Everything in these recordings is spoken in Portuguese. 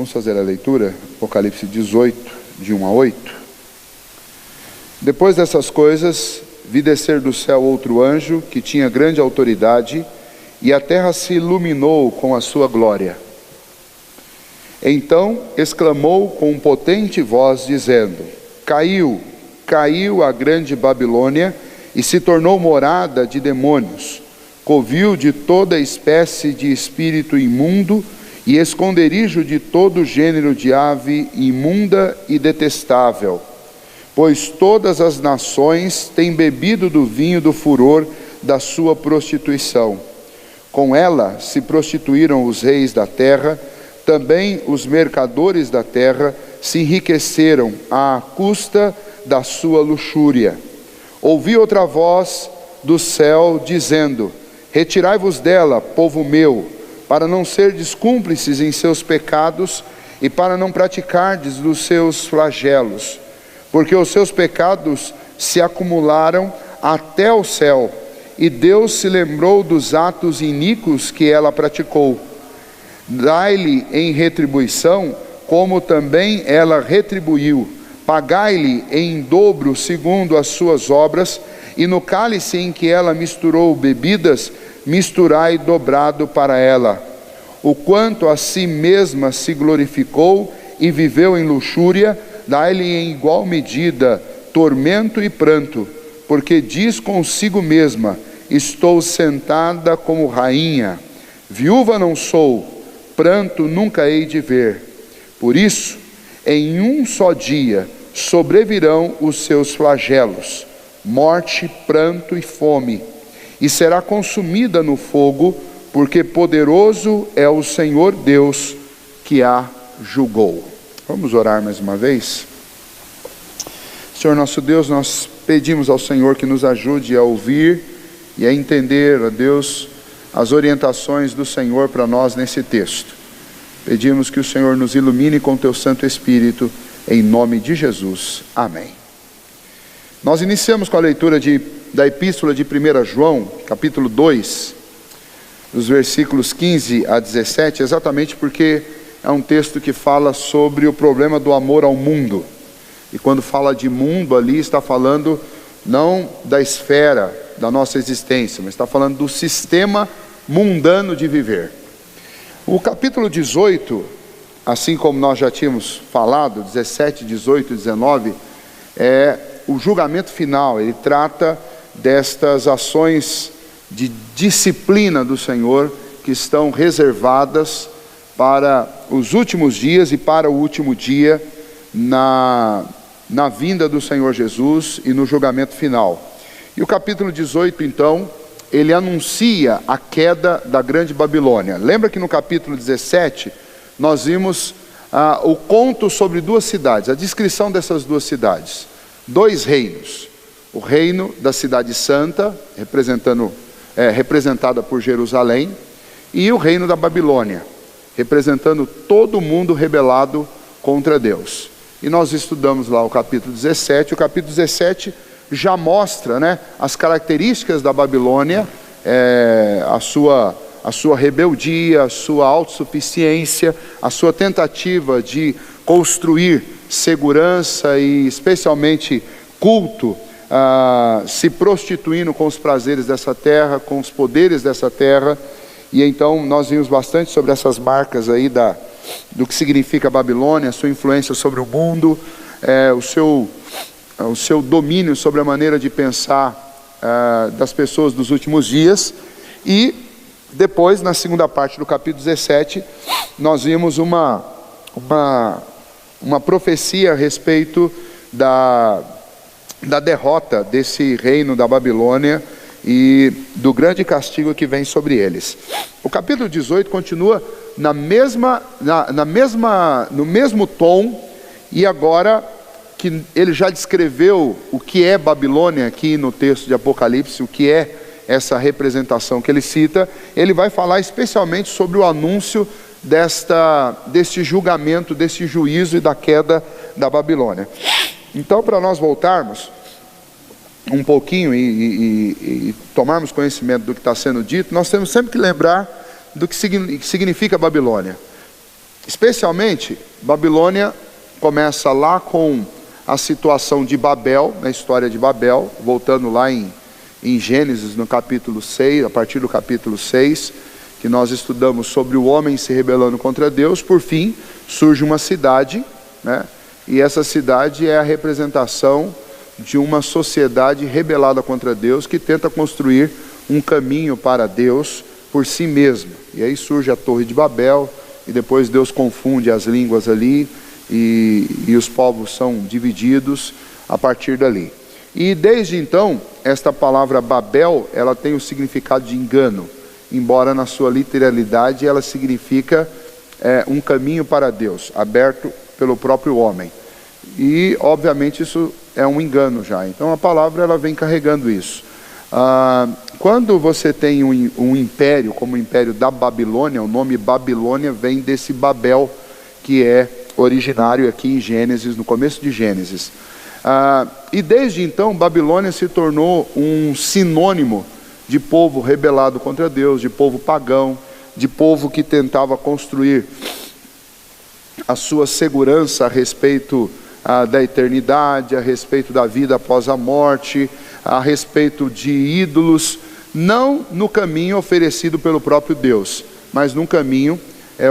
Vamos fazer a leitura, Apocalipse 18, de 1 a 8. Depois dessas coisas, vi descer do céu outro anjo, que tinha grande autoridade, e a terra se iluminou com a sua glória. Então exclamou com potente voz, dizendo: Caiu, caiu a grande Babilônia, e se tornou morada de demônios, covil de toda espécie de espírito imundo, e esconderijo de todo gênero de ave imunda e detestável. Pois todas as nações têm bebido do vinho do furor da sua prostituição. Com ela se prostituíram os reis da terra, também os mercadores da terra se enriqueceram à custa da sua luxúria. Ouvi outra voz do céu dizendo: Retirai-vos dela, povo meu, para não serdes cúmplices em seus pecados e para não praticardes dos seus flagelos, porque os seus pecados se acumularam até o céu, e Deus se lembrou dos atos iníquos que ela praticou. Dai-lhe em retribuição, como também ela retribuiu. Pagai-lhe em dobro segundo as suas obras, e no cálice em que ela misturou bebidas, misturai dobrado para ela. O quanto a si mesma se glorificou e viveu em luxúria, dai-lhe em igual medida tormento e pranto, porque diz consigo mesma: estou sentada como rainha, viúva não sou, pranto nunca hei de ver. Por isso, em um só dia sobrevirão os seus flagelos, morte, pranto e fome, e será consumida no fogo, porque poderoso é o Senhor Deus que a julgou. Vamos orar mais uma vez? Senhor nosso Deus, nós pedimos ao Senhor que nos ajude a ouvir e a entender, ó Deus, as orientações do Senhor para nós nesse texto. Pedimos que o Senhor nos ilumine com teu Santo Espírito, em nome de Jesus. Amém. Nós iniciamos com a leitura da epístola de 1 João, capítulo 2, dos versículos 15 a 17, exatamente porque é um texto que fala sobre o problema do amor ao mundo. E quando fala de mundo ali, está falando não da esfera da nossa existência, mas está falando do sistema mundano de viver. O capítulo 18, assim como nós já tínhamos falado, 17, 18 e 19, é o julgamento final. Ele trata destas ações de disciplina do Senhor que estão reservadas para os últimos dias e para o último dia na vinda do Senhor Jesus e no julgamento final. E o capítulo 18, então, ele anuncia a queda da grande Babilônia. Lembra que no capítulo 17 nós vimos o conto sobre duas cidades, a descrição dessas duas cidades, dois reinos: o reino da cidade santa, representada por Jerusalém, e o reino da Babilônia, representando todo mundo rebelado contra Deus. E nós estudamos lá o capítulo 17. O capítulo 17 já mostra, as características da Babilônia, a sua rebeldia, a sua autossuficiência, a sua tentativa de construir segurança e especialmente culto, se prostituindo com os prazeres dessa terra, com os poderes dessa terra. E então nós vimos bastante sobre essas marcas aí do que significa a Babilônia, a sua influência sobre o mundo, o seu domínio sobre a maneira de pensar das pessoas dos últimos dias. E depois, na segunda parte do capítulo 17, nós vimos uma profecia a respeito da derrota desse reino da Babilônia e do grande castigo que vem sobre eles. O capítulo 18 continua no mesmo tom, e agora que ele já descreveu o que é Babilônia aqui no texto de Apocalipse, o que é essa representação que ele cita, ele vai falar especialmente sobre o anúncio deste julgamento, desse juízo e da queda da Babilônia. Então, para nós voltarmos um pouquinho e tomarmos conhecimento do que está sendo dito, nós temos sempre que lembrar do que significa Babilônia. Especialmente, Babilônia começa lá com a situação de Babel, na história de Babel, voltando lá em Gênesis, no capítulo 6, a partir do capítulo 6, que nós estudamos sobre o homem se rebelando contra Deus. Por fim, surge uma cidade, né? E essa cidade é a representação de uma sociedade rebelada contra Deus, que tenta construir um caminho para Deus por si mesma. E aí surge a Torre de Babel, e depois Deus confunde as línguas ali, e os povos são divididos a partir dali. E desde então, esta palavra Babel, ela tem o significado de engano, embora na sua literalidade ela significa um caminho para Deus, aberto pelo próprio homem. E obviamente isso é um engano já. Então a palavra ela vem carregando isso. Quando você tem um império como o império da Babilônia, o nome Babilônia vem desse Babel, que é originário aqui em Gênesis, no começo de Gênesis. E desde então Babilônia se tornou um sinônimo de povo rebelado contra Deus, de povo pagão, de povo que tentava construir a sua segurança a respeito da eternidade, a respeito da vida após a morte, a respeito de ídolos, não no caminho oferecido pelo próprio Deus, mas num caminho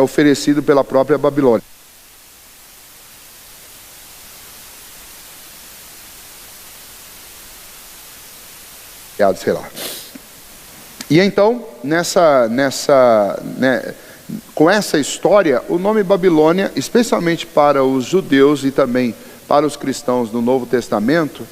oferecido pela própria Babilônia. Sei lá. E então, com essa história, o nome Babilônia, especialmente para os judeus e também para os cristãos no Novo Testamento,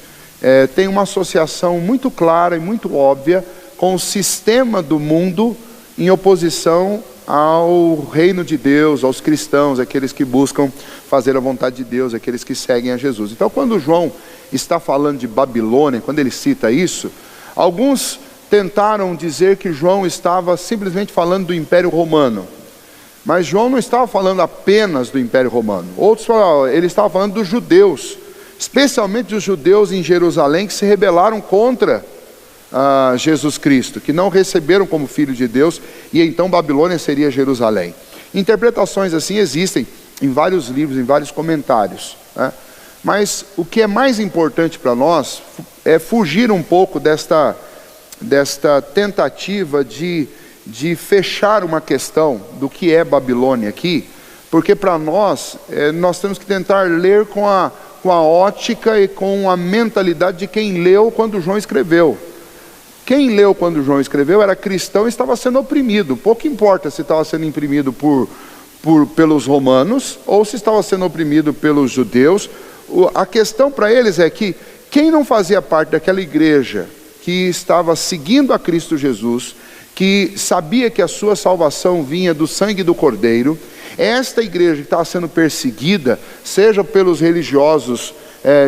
tem uma associação muito clara e muito óbvia com o sistema do mundo em oposição ao reino de Deus, aos cristãos, aqueles que buscam fazer a vontade de Deus, aqueles que seguem a Jesus. Então, quando João está falando de Babilônia, quando ele cita isso, alguns tentaram dizer que João estava simplesmente falando do Império Romano. Mas João não estava falando apenas do Império Romano. Outros falaram, ele estava falando dos judeus, especialmente dos judeus em Jerusalém que se rebelaram contra Jesus Cristo, que não receberam como filho de Deus, e então Babilônia seria Jerusalém. Interpretações assim existem em vários livros, em vários comentários, né? Mas o que é mais importante para nós é fugir um pouco desta tentativa de fechar uma questão do que é Babilônia aqui, porque para nós temos que tentar ler com a ótica e com a mentalidade de quem leu quando João escreveu. Quem leu quando João escreveu era cristão e estava sendo oprimido. Pouco importa se estava sendo oprimido pelos romanos ou se estava sendo oprimido pelos judeus. A questão para eles é que quem não fazia parte daquela igreja que estava seguindo a Cristo Jesus, que sabia que a sua salvação vinha do sangue do Cordeiro, esta igreja que estava sendo perseguida, seja pelos religiosos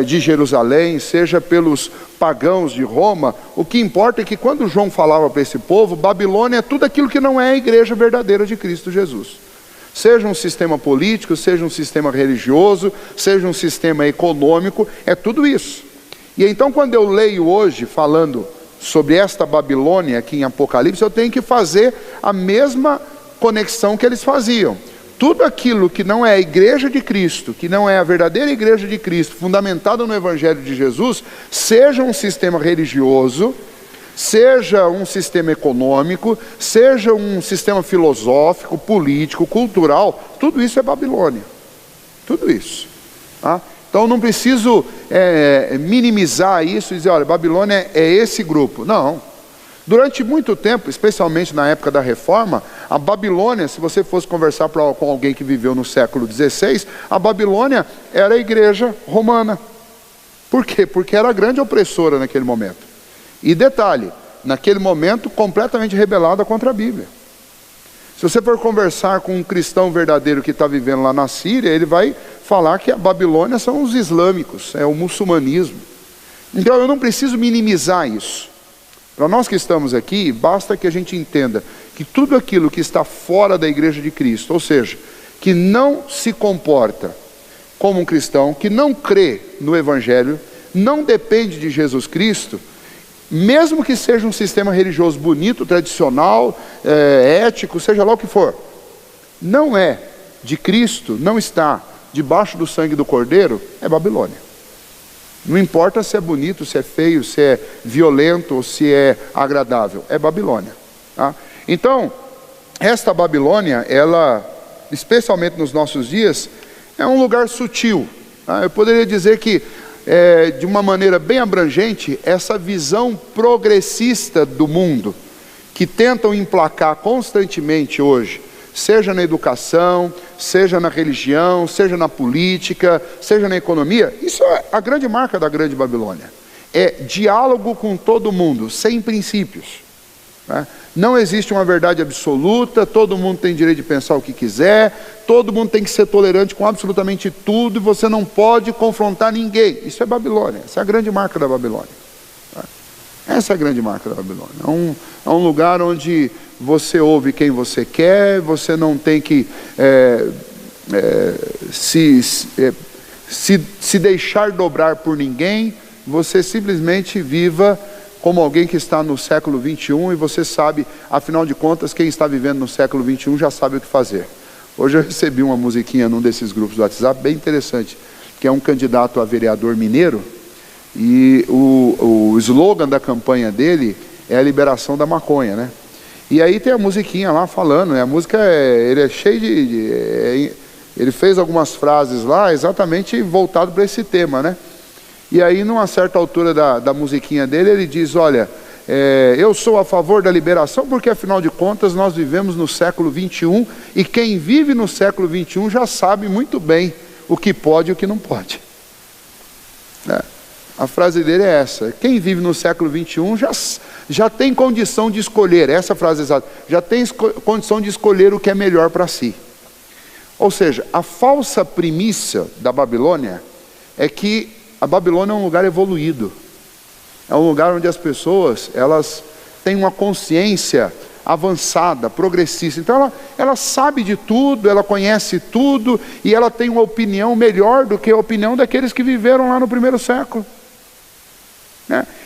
de Jerusalém, seja pelos pagãos de Roma, o que importa é que quando João falava para esse povo, Babilônia é tudo aquilo que não é a igreja verdadeira de Cristo Jesus. Seja um sistema político, seja um sistema religioso, seja um sistema econômico, é tudo isso. E então quando eu leio hoje falando sobre esta Babilônia aqui em Apocalipse, eu tenho que fazer a mesma conexão que eles faziam. Tudo aquilo que não é a igreja de Cristo, que não é a verdadeira igreja de Cristo, fundamentada no Evangelho de Jesus, seja um sistema religioso, seja um sistema econômico, seja um sistema filosófico, político, cultural, tudo isso é Babilônia. Tudo isso. Tá? Então não preciso minimizar isso e dizer, olha, Babilônia é esse grupo. Não. Durante muito tempo, especialmente na época da Reforma, a Babilônia, se você fosse conversar com alguém que viveu no século XVI, a Babilônia era a igreja romana. Por quê? Porque era a grande opressora naquele momento. E detalhe, naquele momento completamente rebelada contra a Bíblia. Se você for conversar com um cristão verdadeiro que está vivendo lá na Síria, ele vai falar que a Babilônia são os islâmicos, é o muçulmanismo. Então eu não preciso minimizar isso. Para nós que estamos aqui, basta que a gente entenda que tudo aquilo que está fora da igreja de Cristo, ou seja, que não se comporta como um cristão, que não crê no Evangelho, não depende de Jesus Cristo, mesmo que seja um sistema religioso bonito, tradicional, ético, seja lá o que for, não é de Cristo não está debaixo do sangue do Cordeiro, é Babilônia. Não importa se é bonito, se é feio, se é violento ou se é agradável, é Babilônia. Tá? Então, esta Babilônia, ela, especialmente nos nossos dias, é um lugar sutil. Tá? Eu poderia dizer que, de uma maneira bem abrangente, essa visão progressista do mundo, que tentam emplacar constantemente hoje, seja na educação, seja na religião, seja na política, seja na economia, isso é a grande marca da grande Babilônia. É diálogo com todo mundo, sem princípios. Né? Não existe uma verdade absoluta, todo mundo tem direito de pensar o que quiser, todo mundo tem que ser tolerante com absolutamente tudo, e você não pode confrontar ninguém. Isso é Babilônia, essa é a grande marca da Babilônia. Tá? Essa é a grande marca da Babilônia. É um lugar onde você ouve quem você quer, você não tem que se deixar dobrar por ninguém, você simplesmente viva como alguém que está no século 21 e você sabe, afinal de contas, quem está vivendo no século 21 já sabe o que fazer. Hoje eu recebi uma musiquinha num desses grupos do WhatsApp, bem interessante, que é um candidato a vereador mineiro, e o slogan da campanha dele é a liberação da maconha, né? E aí tem a musiquinha lá falando, né? A música, ele é cheio ele fez algumas frases lá exatamente voltado para esse tema, né? E aí, numa certa altura da musiquinha dele, ele diz, olha, eu sou a favor da liberação porque, afinal de contas, nós vivemos no século 21 e quem vive no século 21 já sabe muito bem o que pode e o que não pode. A frase dele é essa, quem vive no século 21 já tem condição de escolher, essa frase exata, já tem condição de escolher o que é melhor para si. Ou seja, a falsa premissa da Babilônia é que a Babilônia é um lugar evoluído, é um lugar onde as pessoas, elas têm uma consciência avançada, progressista, então ela sabe de tudo, ela conhece tudo, e ela tem uma opinião melhor do que a opinião daqueles que viveram lá no primeiro século.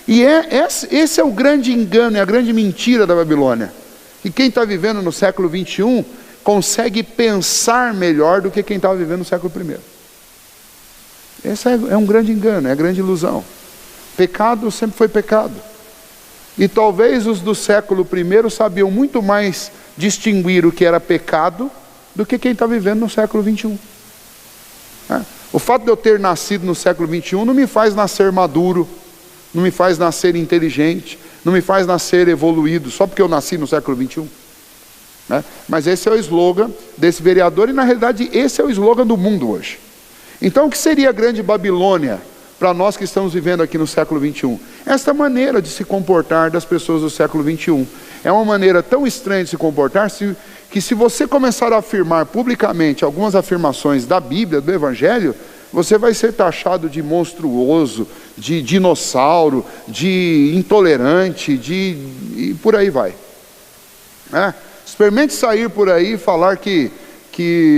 E esse é o grande engano, é a grande mentira da Babilônia. E quem está vivendo no século 21 consegue pensar melhor do que quem estava vivendo no século 1. Esse é um grande engano, é a grande ilusão. Pecado sempre foi pecado. E talvez os do século 1 sabiam muito mais distinguir o que era pecado do que quem está vivendo no século 21. O fato de eu ter nascido no século 21 não me faz nascer maduro, não me faz nascer inteligente, não me faz nascer evoluído, só porque eu nasci no século 21. Mas esse é o slogan desse vereador, e na realidade esse é o slogan do mundo hoje. Então o que seria a grande Babilônia para nós que estamos vivendo aqui no século 21? Esta maneira de se comportar das pessoas do século 21. É uma maneira tão estranha de se comportar, que se você começar a afirmar publicamente algumas afirmações da Bíblia, do Evangelho, você vai ser taxado de monstruoso, de dinossauro, de intolerante, e por aí vai. Experimente sair por aí e falar que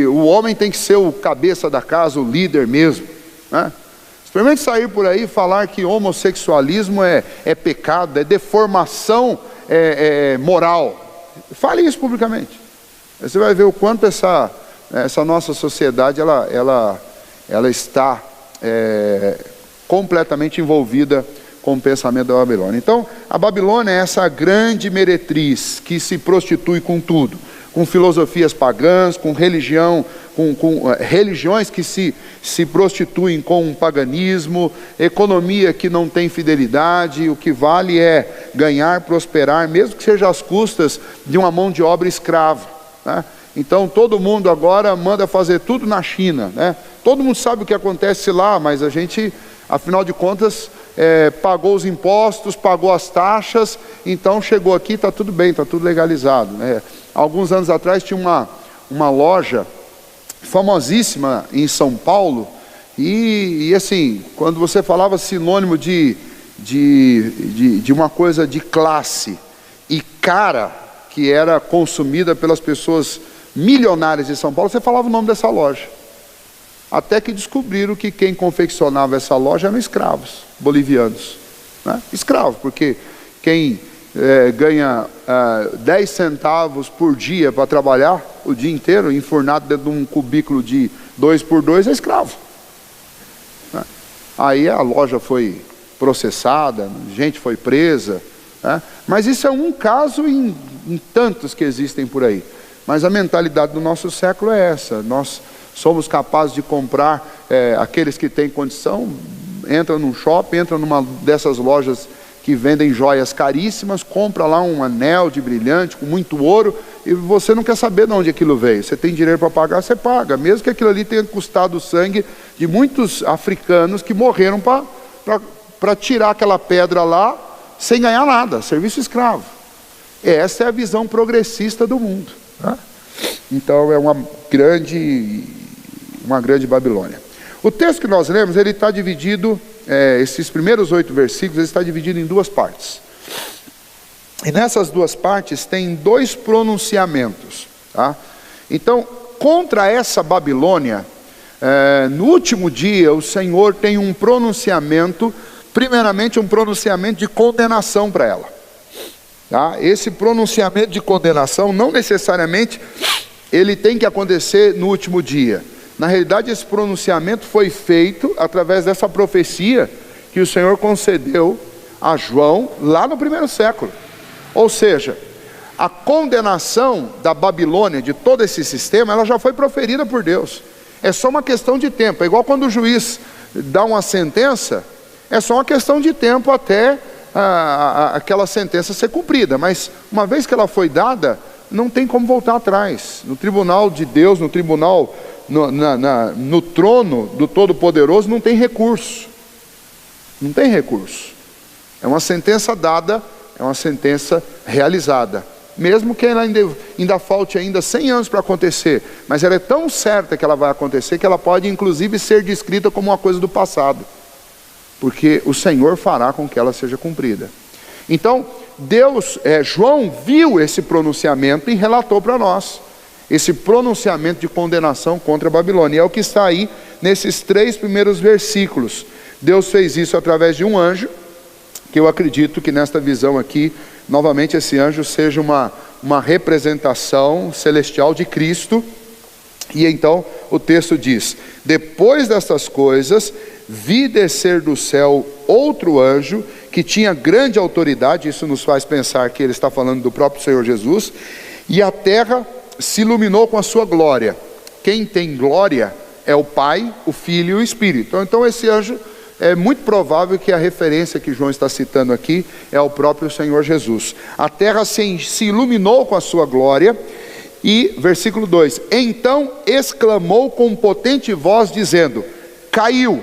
o homem tem que ser o cabeça da casa, o líder mesmo. Experimente sair por aí e falar que homossexualismo é pecado, é deformação moral. Fale isso publicamente. Você vai ver o quanto essa nossa sociedade ela está completamente envolvida com o pensamento da Babilônia. Então, a Babilônia é essa grande meretriz que se prostitui com tudo, com filosofias pagãs, com religião, com religiões que se prostituem com um paganismo, economia que não tem fidelidade, o que vale é ganhar, prosperar, mesmo que seja às custas de uma mão de obra escrava. Então todo mundo agora manda fazer tudo na China. Todo mundo sabe o que acontece lá, mas a gente, afinal de contas, pagou os impostos, pagou as taxas, então chegou aqui, está tudo bem, está tudo legalizado. Alguns anos atrás tinha uma loja famosíssima em São Paulo, e assim, quando você falava sinônimo de uma coisa de classe e cara, que era consumida pelas pessoas milionárias de São Paulo, você falava o nome dessa loja. Até que descobriram que quem confeccionava essa loja eram escravos bolivianos. Escravos, porque quem ganha 10 centavos por dia para trabalhar o dia inteiro, enfurnado dentro de um cubículo de 2x2, é escravo. Aí a loja foi processada, gente foi presa, mas isso é um caso em tantos que existem por aí. Mas a mentalidade do nosso século é essa: nós somos capazes de comprar, aqueles que têm condição, entram num shopping, entram numa dessas lojas que vendem joias caríssimas, compra lá um anel de brilhante com muito ouro, e você não quer saber de onde aquilo veio. Você tem dinheiro para pagar, você paga, mesmo que aquilo ali tenha custado o sangue de muitos africanos que morreram para tirar aquela pedra lá sem ganhar nada, serviço escravo. Essa é a visão progressista do mundo. Então é uma grande Babilônia. O texto que nós lemos, ele está dividido, esses primeiros 8 versículos, ele está dividido em 2 partes. E nessas 2 partes tem 2 pronunciamentos. Então, contra essa Babilônia, no último dia, o Senhor tem um pronunciamento, primeiramente um pronunciamento de condenação para ela. Esse pronunciamento de condenação, não necessariamente ele tem que acontecer no último dia. Na realidade, esse pronunciamento foi feito através dessa profecia que o Senhor concedeu a João lá no 1º século. Ou seja, a condenação da Babilônia, de todo esse sistema, ela já foi proferida por Deus. É só uma questão de tempo. É igual quando o juiz dá uma sentença, é só uma questão de tempo até aquela sentença ser cumprida. Mas uma vez que ela foi dada, não tem como voltar atrás. No tribunal de Deus, no tribunal, no trono do Todo-Poderoso, não tem recurso. Não tem recurso. É uma sentença dada, é uma sentença realizada. Mesmo que ela ainda falte 100 anos para acontecer, mas ela é tão certa que ela vai acontecer, que ela pode inclusive ser descrita como uma coisa do passado, porque o Senhor fará com que ela seja cumprida. Então, João viu esse pronunciamento e relatou para nós, esse pronunciamento de condenação contra a Babilônia. É o que está aí nesses 3 primeiros versículos. Deus fez isso através de um anjo, que eu acredito que nesta visão aqui, novamente esse anjo seja uma representação celestial de Cristo. E então o texto diz: depois destas coisas, vi descer do céu outro anjo, que tinha grande autoridade. Isso nos faz pensar que ele está falando do próprio Senhor Jesus. E a terra se iluminou com a sua glória. Quem tem glória é o Pai, o Filho e o Espírito. Então esse anjo, é muito provável que a referência que João está citando aqui é o próprio Senhor Jesus. A terra se iluminou com a sua glória. E versículo 2: então exclamou com potente voz, dizendo: caiu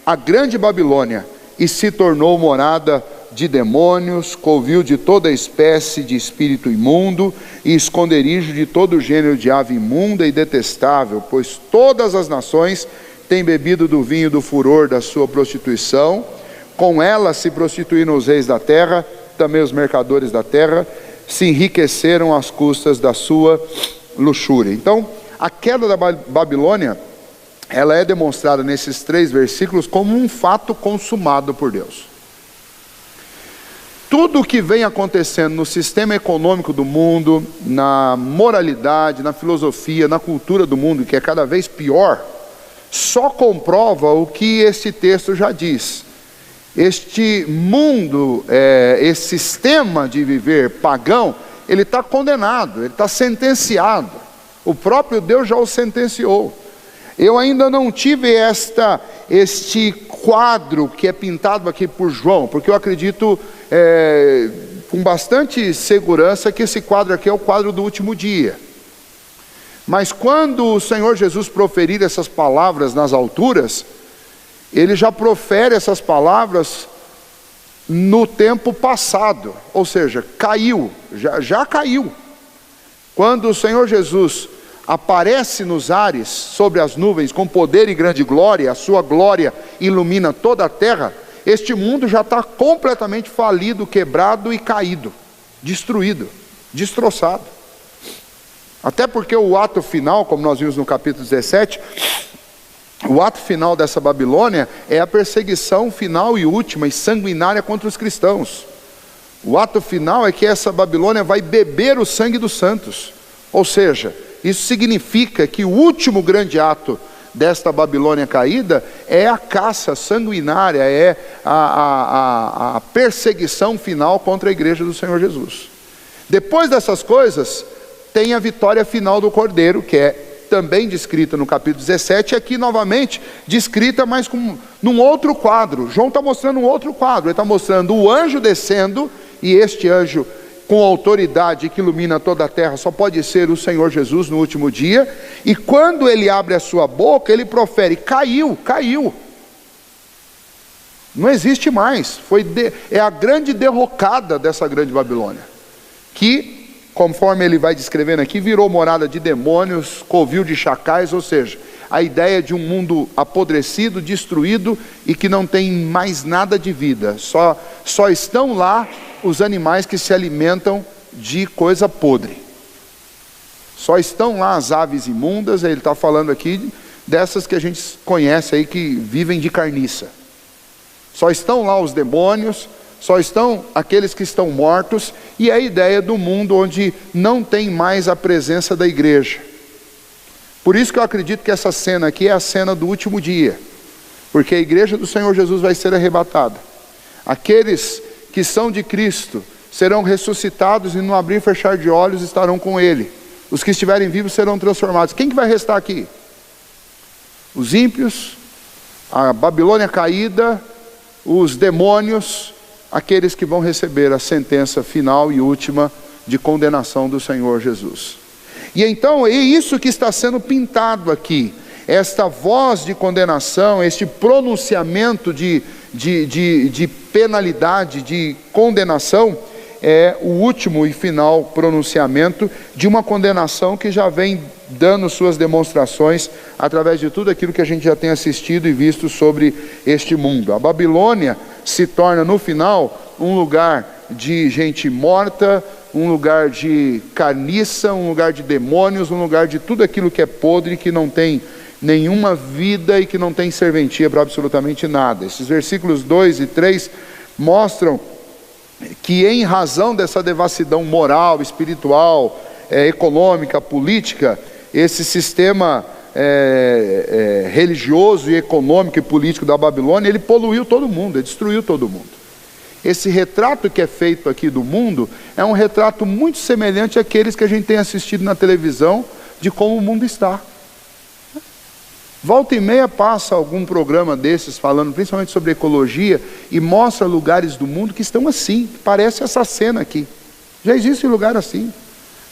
a grande Babilônia, e se tornou morada de demônios, covil de toda espécie de espírito imundo, e esconderijo de todo gênero de ave imunda e detestável, pois todas as nações têm bebido do vinho do furor da sua prostituição. Com ela se prostituíram os reis da terra, também os mercadores da terra se enriqueceram às custas da sua luxúria. Então, a queda da Babilônia, ela é demonstrada nesses 3 versículos como um fato consumado por Deus. Tudo o que vem acontecendo no sistema econômico do mundo, na moralidade, na filosofia, na cultura do mundo, que é cada vez pior, só comprova o que esse texto já diz. Este mundo, esse sistema de viver pagão, ele está condenado, ele está sentenciado. O próprio Deus já o sentenciou. Eu ainda não tive este quadro que é pintado aqui por João, porque eu acredito com bastante segurança que esse quadro aqui é o quadro do último dia. Mas quando o Senhor Jesus proferir essas palavras nas alturas, ele já profere essas palavras no tempo passado, ou seja, caiu, já caiu. Quando o Senhor Jesus aparece nos ares, sobre as nuvens, com poder e grande glória, a sua glória ilumina toda a terra, este mundo já está completamente falido, quebrado e caído, destruído, destroçado. Até porque o ato final, como nós vimos no capítulo 17, o ato final dessa Babilônia é a perseguição final e última e sanguinária contra os cristãos. O ato final é que essa Babilônia vai beber o sangue dos santos. Ou seja, isso significa que o último grande ato desta Babilônia caída é a caça sanguinária, é a perseguição final contra a igreja do Senhor Jesus. Depois dessas coisas, tem a vitória final do Cordeiro, que é também descrita no capítulo 17, e aqui novamente descrita, mas num outro quadro. João está mostrando um outro quadro, ele está mostrando o anjo descendo, e este anjo com autoridade que ilumina toda a terra só pode ser o Senhor Jesus no último dia, e quando ele abre a sua boca, ele profere: caiu, caiu, não existe mais. É a grande derrocada dessa grande Babilônia, que, conforme ele vai descrevendo aqui, virou morada de demônios, covil de chacais, ou seja, a ideia de um mundo apodrecido, destruído e que não tem mais nada de vida, só estão lá os animais que se alimentam de coisa podre, só estão lá as aves imundas. Ele está falando aqui dessas que a gente conhece aí, que vivem de carniça. Só estão lá os demônios, só estão aqueles que estão mortos, e é a ideia do mundo onde não tem mais a presença da igreja. Por isso que eu acredito que essa cena aqui é a cena do último dia, porque a igreja do Senhor Jesus vai ser arrebatada. Aqueles que são de Cristo serão ressuscitados, e no abrir e fechar de olhos estarão com Ele. Os que estiverem vivos serão transformados. Quem que vai restar aqui? Os ímpios, a Babilônia caída, os demônios, aqueles que vão receber a sentença final e última de condenação do Senhor Jesus. E então é isso que está sendo pintado aqui, esta voz de condenação, este pronunciamento de penalidade, de condenação, é o último e final pronunciamento de uma condenação que já vem dando suas demonstrações através de tudo aquilo que a gente já tem assistido e visto sobre este mundo. A Babilônia se torna no final um lugar de gente morta, um lugar de carniça, um lugar de demônios, um lugar de tudo aquilo que é podre, que não tem nenhuma vida e que não tem serventia para absolutamente nada. Esses versículos 2 e 3 mostram que, em razão dessa devassidão moral, espiritual, econômica, política, esse sistema religioso e econômico e político da Babilônia, ele poluiu todo mundo, ele destruiu todo mundo. Esse retrato que é feito aqui do mundo é um retrato muito semelhante àqueles que a gente tem assistido na televisão, de como o mundo está. Volta e meia passa algum programa desses falando principalmente sobre ecologia e mostra lugares do mundo que estão assim, parece essa cena aqui. Já existe lugar assim,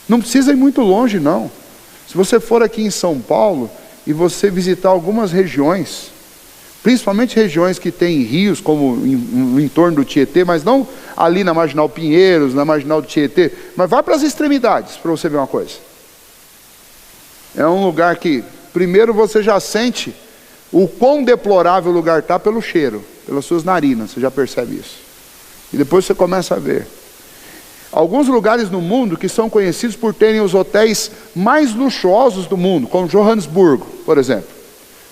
não precisa ir muito longe não. Se você for aqui em São Paulo e você visitar algumas regiões, principalmente regiões que têm rios, como no entorno do Tietê, mas não ali na Marginal Pinheiros, na Marginal do Tietê, mas vá para as extremidades para você ver uma coisa. É um lugar que, primeiro, você já sente o quão deplorável o lugar está pelo cheiro, pelas suas narinas, você já percebe isso. E depois você começa a ver. Alguns lugares no mundo que são conhecidos por terem os hotéis mais luxuosos do mundo, como Johannesburgo, por exemplo.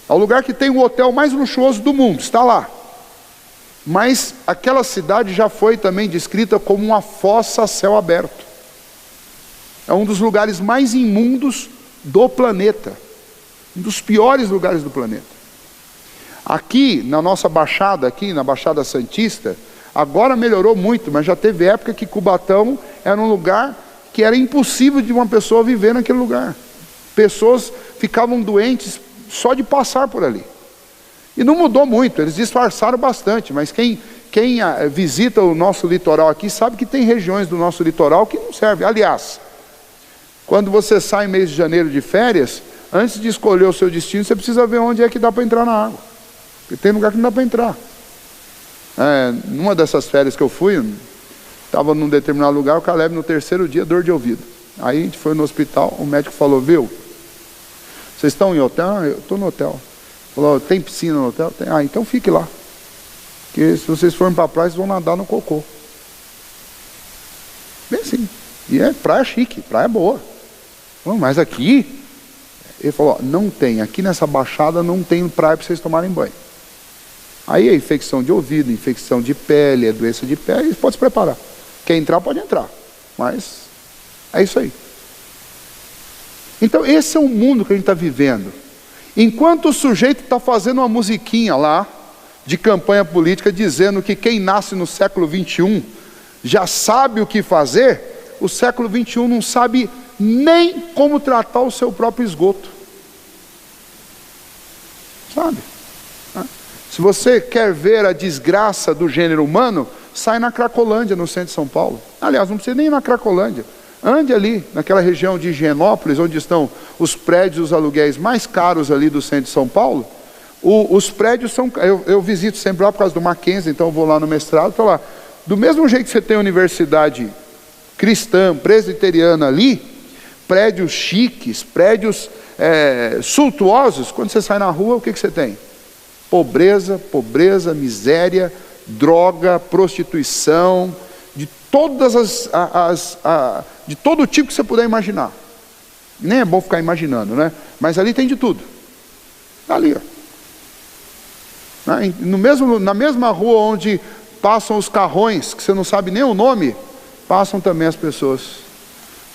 É o lugar que tem o hotel mais luxuoso do mundo, está lá. Mas aquela cidade já foi também descrita como uma fossa a céu aberto. É um dos lugares mais imundos do planeta. Um dos piores lugares do planeta. Aqui, na nossa Baixada, aqui na Baixada Santista, agora melhorou muito, mas já teve época que Cubatão era um lugar que era impossível de uma pessoa viver naquele lugar. Pessoas ficavam doentes só de passar por ali. E não mudou muito, eles disfarçaram bastante, mas quem visita o nosso litoral aqui sabe que tem regiões do nosso litoral que não servem. Aliás, quando você sai em mês de janeiro de férias, antes de escolher o seu destino, você precisa ver onde é que dá para entrar na água. Porque tem lugar que não dá para entrar. Numa dessas férias que eu fui, estava num determinado lugar, o Caleb no terceiro dia, dor de ouvido. Aí a gente foi no hospital, o médico falou: viu, vocês estão em hotel? Eu estou no hotel. Falou: tem piscina no hotel? Tem. Então fique lá. Porque se vocês forem para a praia, vocês vão nadar no cocô. Bem assim. E é praia chique, praia boa. Mas aqui Ele falou, ó, não tem, aqui nessa baixada não tem praia para vocês tomarem banho. Aí é infecção de ouvido, infecção de pele, é doença de pele, pode se preparar. Quer entrar, pode entrar. Mas é isso aí. Então esse é o mundo que a gente está vivendo. Enquanto o sujeito está fazendo uma musiquinha lá, de campanha política, dizendo que quem nasce no século 21 já sabe o que fazer, o século 21 não sabe nem como tratar o seu próprio esgoto. Sabe? Se você quer ver a desgraça do gênero humano, sai na Cracolândia, no centro de São Paulo. Aliás, não precisa nem ir na Cracolândia. Ande ali, naquela região de Higienópolis, onde estão os prédios, os aluguéis mais caros ali do centro de São Paulo. Os prédios são... Eu visito sempre lá por causa do Mackenzie, então eu vou lá no mestrado, estou lá. Do mesmo jeito que você tem a universidade cristã, presbiteriana ali, prédios chiques, prédios suntuosos, quando você sai na rua, o que você tem? Pobreza, miséria, droga, prostituição, de todas de todo tipo que você puder imaginar. Nem é bom ficar imaginando, né? Mas ali tem de tudo. Ali, ó. Na mesma rua onde passam os carrões, que você não sabe nem o nome, passam também as pessoas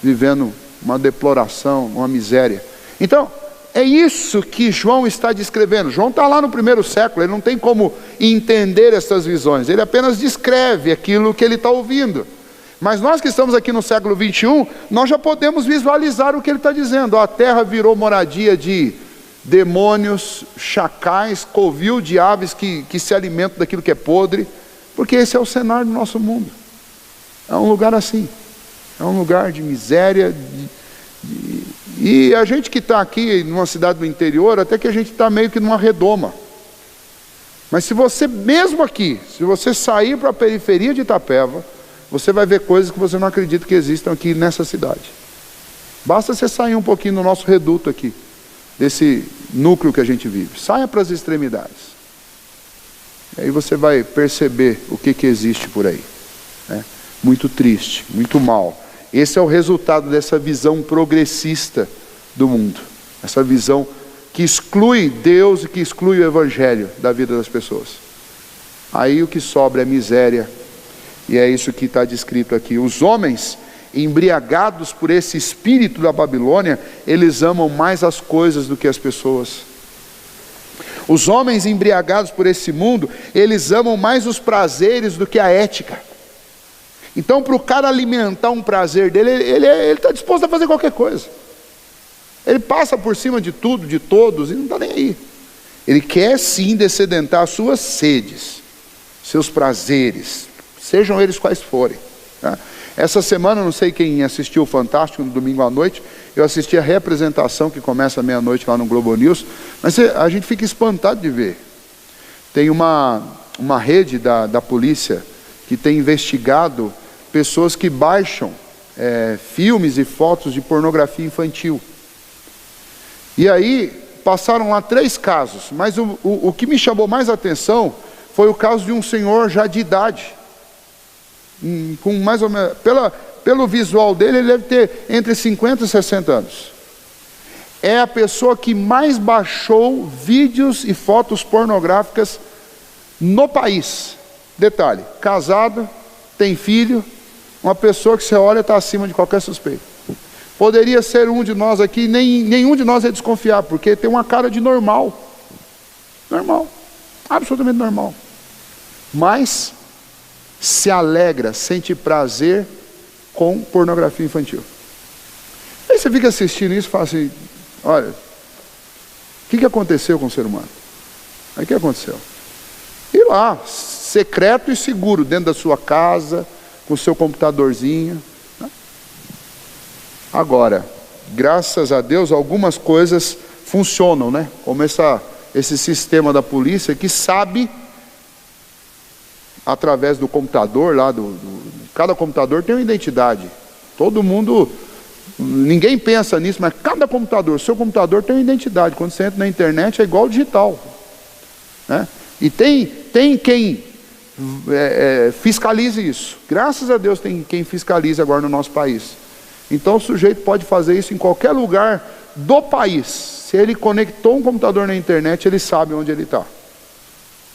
vivendo uma deploração, uma miséria. Então, é isso que João está descrevendo. João está lá no primeiro século, ele não tem como entender essas visões, ele apenas descreve aquilo que ele está ouvindo. Mas nós que estamos aqui no século 21, nós já podemos visualizar o que ele está dizendo. A terra virou moradia de demônios, chacais, covil de aves que se alimentam daquilo que é podre, porque esse é o cenário do nosso mundo. É um lugar assim, é um lugar de miséria, e a gente que está aqui numa cidade do interior, até que a gente está meio que numa redoma. Mas se você, mesmo aqui, se você sair para a periferia de Itapeva, você vai ver coisas que você não acredita que existam aqui nessa cidade. Basta você sair um pouquinho do nosso reduto aqui, desse núcleo que a gente vive. Saia para as extremidades. E aí você vai perceber o que existe por aí. Né? Muito triste, muito mal. Esse é o resultado dessa visão progressista do mundo. Essa visão que exclui Deus e que exclui o Evangelho da vida das pessoas. Aí o que sobra é miséria. E é isso que está descrito aqui. Os homens, embriagados por esse espírito da Babilônia, eles amam mais as coisas do que as pessoas. Os homens embriagados por esse mundo, eles amam mais os prazeres do que a ética. Então, para o cara alimentar um prazer dele, ele está disposto a fazer qualquer coisa. Ele passa por cima de tudo, de todos, e não está nem aí. Ele quer sim descedentar as suas sedes, seus prazeres, sejam eles quais forem. Tá? Essa semana, não sei quem assistiu o Fantástico no domingo à noite, eu assisti a representação que começa à meia-noite lá no Globo News, mas a gente fica espantado de ver. Tem uma rede da polícia que tem investigado pessoas que baixam filmes e fotos de pornografia infantil. E aí passaram lá 3 casos, mas o que me chamou mais atenção foi o caso de um senhor já de idade, com mais ou menos, pelo visual dele, ele deve ter entre 50 e 60 anos. É a pessoa que mais baixou vídeos e fotos pornográficas no país. Detalhe, casado, tem filho, uma pessoa que você olha está acima de qualquer suspeito. Poderia ser um de nós aqui, nenhum de nós é desconfiar, porque tem uma cara de normal. Normal, absolutamente normal. Mas se alegra, sente prazer com pornografia infantil. Aí você fica assistindo isso e fala assim, olha, o que aconteceu com o ser humano? Aí o que aconteceu? E lá, secreto e seguro, dentro da sua casa, com o seu computadorzinho. Né? Agora, graças a Deus, algumas coisas funcionam, né? Como esse sistema da polícia que sabe, através do computador lá, cada computador tem uma identidade. Todo mundo, ninguém pensa nisso, mas cada computador, seu computador tem uma identidade. Quando você entra na internet é igual digital. Né? E tem quem fiscalize isso. Graças a Deus tem quem fiscalize agora no nosso país. Então o sujeito pode fazer isso em qualquer lugar do país, se ele conectou um computador na internet, ele sabe onde ele está.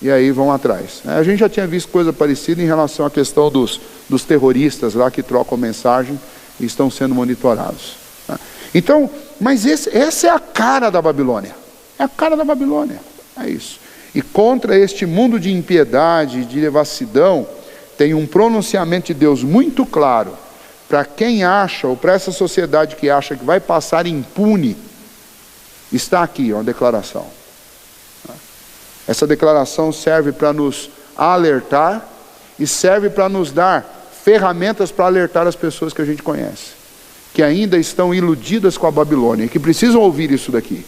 E aí vão atrás. A gente já tinha visto coisa parecida em relação à questão dos terroristas lá que trocam mensagem e estão sendo monitorados. Então, mas essa é a cara da Babilônia. É a cara da Babilônia. É isso. E contra este mundo de impiedade, de devassidão, tem um pronunciamento de Deus muito claro. Para quem acha, ou para essa sociedade que acha que vai passar impune, está aqui uma declaração. Essa declaração serve para nos alertar e serve para nos dar ferramentas para alertar as pessoas que a gente conhece, que ainda estão iludidas com a Babilônia e que precisam ouvir isso daqui.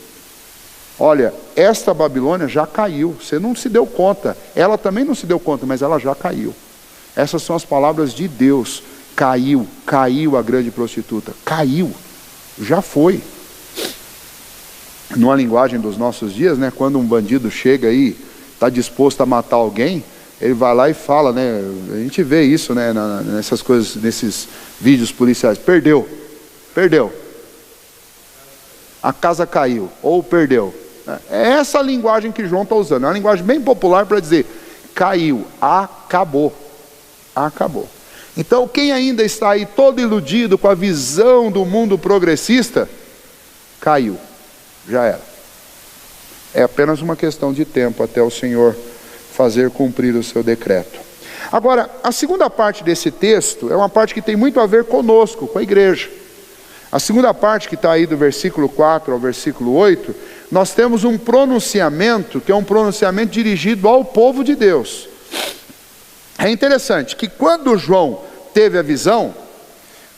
Olha, esta Babilônia já caiu, você não se deu conta, ela também não se deu conta, mas ela já caiu. Essas são as palavras de Deus. Caiu a grande prostituta, caiu, já foi. Numa linguagem dos nossos dias, né, quando um bandido chega aí, está disposto a matar alguém, ele vai lá e fala, né, a gente vê isso, né, nessas coisas, nesses vídeos policiais, perdeu, a casa caiu, ou perdeu. É essa a linguagem que João está usando, é uma linguagem bem popular para dizer, caiu, acabou. Então quem ainda está aí todo iludido com a visão do mundo progressista, caiu. Já era. É apenas uma questão de tempo até o Senhor fazer cumprir o seu decreto. Agora, a segunda parte desse texto é uma parte que tem muito a ver conosco, com a igreja. A segunda parte, que está aí do versículo 4 ao versículo 8, nós temos um pronunciamento, que é um pronunciamento dirigido ao povo de Deus. É interessante que quando João teve a visão,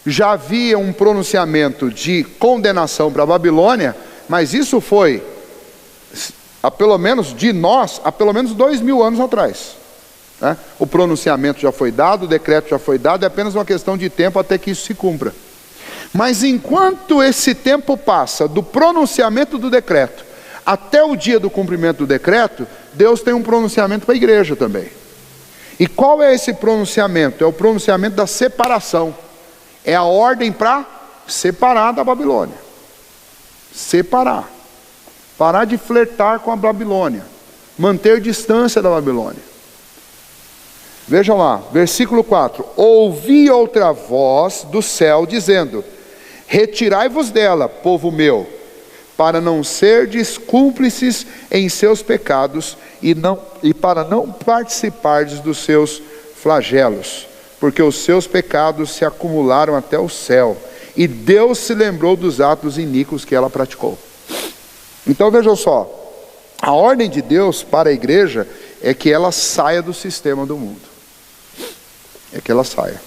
já havia um pronunciamento de condenação para a Babilônia, mas isso foi, há pelo menos 2000 anos atrás. O pronunciamento já foi dado, o decreto já foi dado, é apenas uma questão de tempo até que isso se cumpra. Mas enquanto esse tempo passa, do pronunciamento do decreto, até o dia do cumprimento do decreto, Deus tem um pronunciamento para a igreja também. E qual é esse pronunciamento? É o pronunciamento da separação. É a ordem para separar da Babilônia. Separar. Parar de flertar com a Babilônia. Manter distância da Babilônia. Vejam lá, versículo 4. Ouvi outra voz do céu dizendo: retirai-vos dela, povo meu, para não serdes cúmplices em seus pecados e para não participardes dos seus flagelos, porque os seus pecados se acumularam até o céu, e Deus se lembrou dos atos iníquos que ela praticou. Então vejam só, a ordem de Deus para a igreja é que ela saia do sistema do mundo. É que ela saia.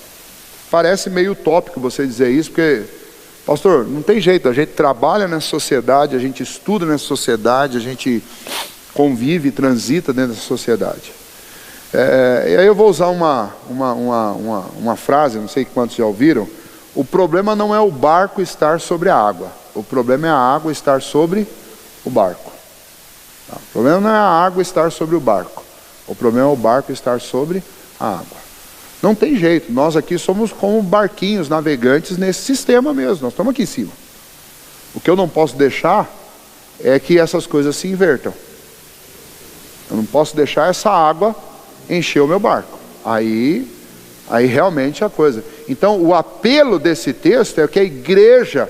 Parece meio utópico você dizer isso, porque, pastor, não tem jeito, a gente trabalha nessa sociedade, a gente estuda nessa sociedade, a gente convive, transita dentro dessa sociedade. E aí eu vou usar uma frase, não sei quantos já ouviram: o problema não é o barco estar sobre a água, o problema é a água estar sobre o barco. O problema não é a água estar sobre o barco, o problema é o barco estar sobre a água. Não tem jeito, nós aqui somos como barquinhos navegantes nesse sistema mesmo, nós estamos aqui em cima. O que eu não posso deixar é que essas coisas se invertam. Eu não posso deixar essa água encher o meu barco. Aí realmente a coisa. Então o apelo desse texto é que a igreja,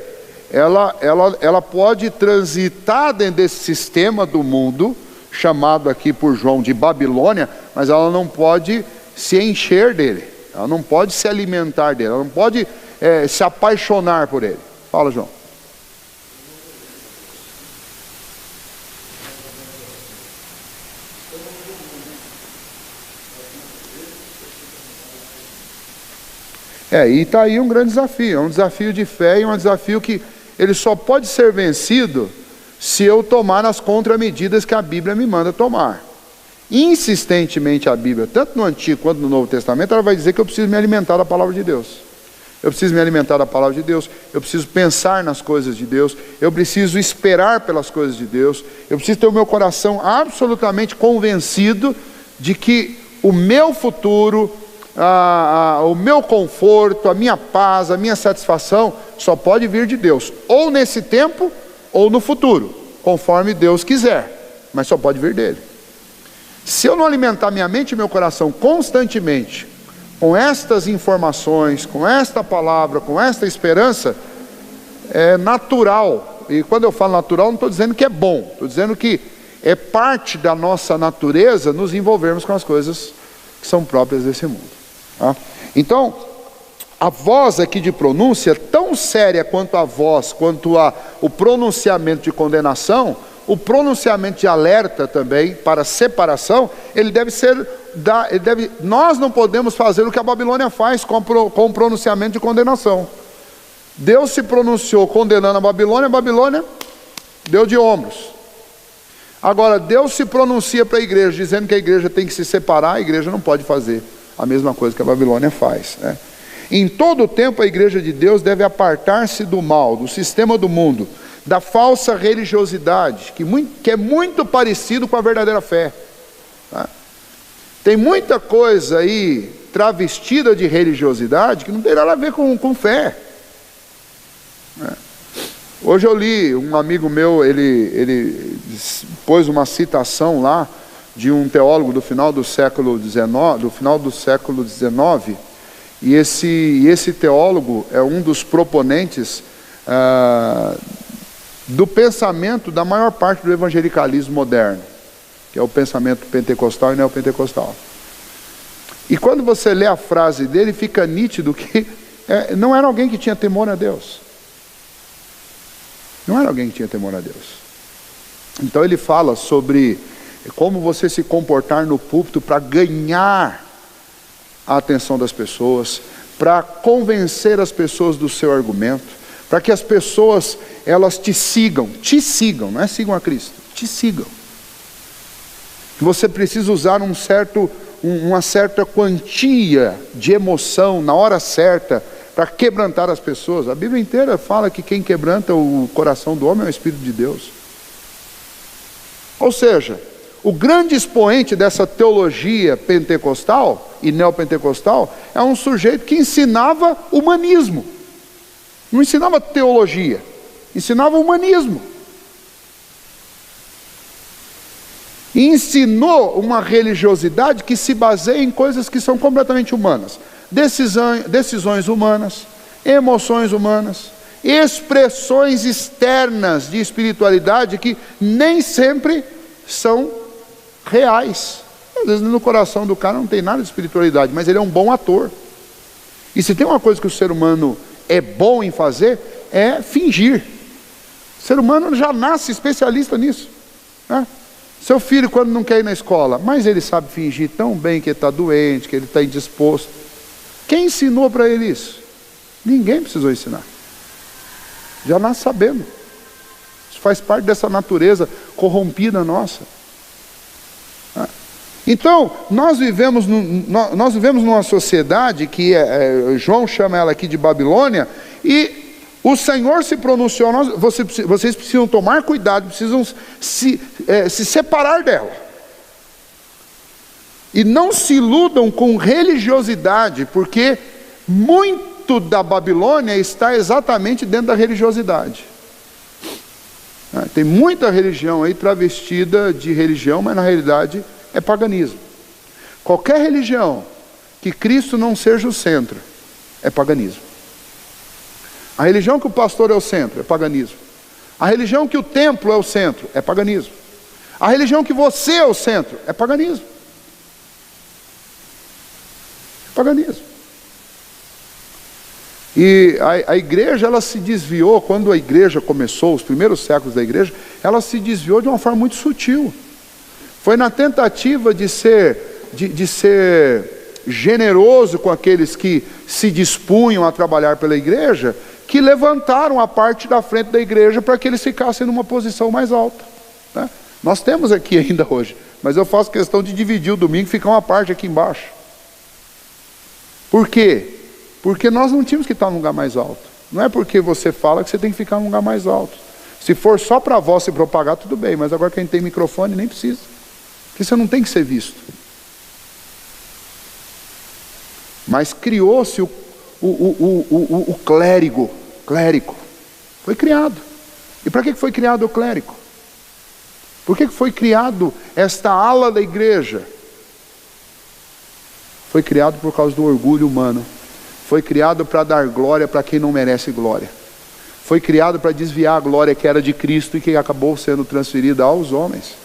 ela pode transitar dentro desse sistema do mundo, chamado aqui por João de Babilônia, mas ela não pode se encher dele, ela não pode se alimentar dele, ela não pode se apaixonar por ele. Fala, João. E está aí um grande desafio, é um desafio de fé e um desafio que ele só pode ser vencido se eu tomar as contramedidas que a Bíblia me manda tomar. Insistentemente a Bíblia, tanto no Antigo quanto no Novo Testamento, ela vai dizer que eu preciso me alimentar da palavra de Deus. Eu preciso me alimentar da palavra de Deus, eu preciso pensar nas coisas de Deus, eu preciso esperar pelas coisas de Deus, eu preciso ter o meu coração absolutamente convencido de que o meu futuro, o meu conforto, a minha paz, a minha satisfação só pode vir de Deus, ou nesse tempo ou no futuro, conforme Deus quiser, mas só pode vir dele. Se eu não alimentar minha mente e meu coração constantemente com estas informações, com esta palavra, com esta esperança, é natural. E quando eu falo natural, não estou dizendo que é bom, estou dizendo que é parte da nossa natureza nos envolvermos com as coisas que são próprias desse mundo. Tá? Então, a voz aqui de pronúncia, tão séria quanto a voz, quanto o pronunciamento de condenação, o pronunciamento de alerta também, para separação, ele deve ser, nós não podemos fazer o que a Babilônia faz com o pronunciamento de condenação. Deus se pronunciou condenando a Babilônia deu de ombros. Agora, Deus se pronuncia para a igreja, dizendo que a igreja tem que se separar, a igreja não pode fazer a mesma coisa que a Babilônia faz, né? Em todo o tempo a igreja de Deus deve apartar-se do mal, do sistema do mundo, da falsa religiosidade, que é muito parecido com a verdadeira fé. Tá? Tem muita coisa aí travestida de religiosidade que não tem nada a ver com fé. Hoje eu li, um amigo meu, ele pôs uma citação lá de um teólogo do final do século XIX, e esse teólogo é um dos proponentes do pensamento da maior parte do evangelicalismo moderno, que é o pensamento pentecostal e neopentecostal. E quando você lê a frase dele, fica nítido que não era alguém que tinha temor a Deus. Não era alguém que tinha temor a Deus. Então ele fala sobre como você se comportar no púlpito para ganhar a atenção das pessoas, para convencer as pessoas do seu argumento, para que as pessoas, elas te sigam, não é sigam a Cristo, te sigam. Você precisa usar uma certa quantia de emoção na hora certa, para quebrantar as pessoas. A Bíblia inteira fala que quem quebranta o coração do homem é o Espírito de Deus. Ou seja, o grande expoente dessa teologia pentecostal e neopentecostal é um sujeito que ensinava humanismo. Não ensinava teologia, ensinava humanismo. E ensinou uma religiosidade que se baseia em coisas que são completamente humanas. Decisões humanas, emoções humanas, expressões externas de espiritualidade que nem sempre são reais. Às vezes no coração do cara não tem nada de espiritualidade, mas ele é um bom ator. E se tem uma coisa que o ser humano é bom em fazer, é fingir. O ser humano já nasce especialista nisso, né? Seu filho, quando não quer ir na escola, mas ele sabe fingir tão bem que ele está doente, que ele está indisposto. Quem ensinou para ele isso? Ninguém precisou ensinar. Já nasce sabendo. Isso faz parte dessa natureza corrompida nossa. Então, nós vivemos numa sociedade que João chama ela aqui de Babilônia, e o Senhor se pronunciou, vocês precisam tomar cuidado, precisam se separar dela. E não se iludam com religiosidade, porque muito da Babilônia está exatamente dentro da religiosidade. Tem muita religião aí travestida de religião, mas na realidade é paganismo. Qualquer religião que Cristo não seja o centro é paganismo. A religião que o pastor é o centro é paganismo. A religião que o templo é o centro é paganismo. A religião que você é o centro é paganismo. Paganismo. E a igreja, ela se desviou, quando a igreja começou, os primeiros séculos da igreja, ela se desviou de uma forma muito sutil. Foi na tentativa de ser generoso com aqueles que se dispunham a trabalhar pela igreja, que levantaram a parte da frente da igreja para que eles ficassem numa posição mais alta, né? Nós temos aqui ainda hoje, mas eu faço questão de dividir o domingo e ficar uma parte aqui embaixo. Por quê? Porque nós não tínhamos que estar num lugar mais alto. Não é porque você fala que você tem que ficar num lugar mais alto. Se for só para a voz se propagar, tudo bem, mas agora quem tem microfone nem precisa, porque você não tem que ser visto. Mas criou-se o clérigo, foi criado. E para que foi criado o clérigo? Por que foi criado esta ala da igreja? Foi criado por causa do orgulho humano. Foi criado para dar glória para quem não merece glória. Foi criado para desviar a glória que era de Cristo e que acabou sendo transferida aos homens.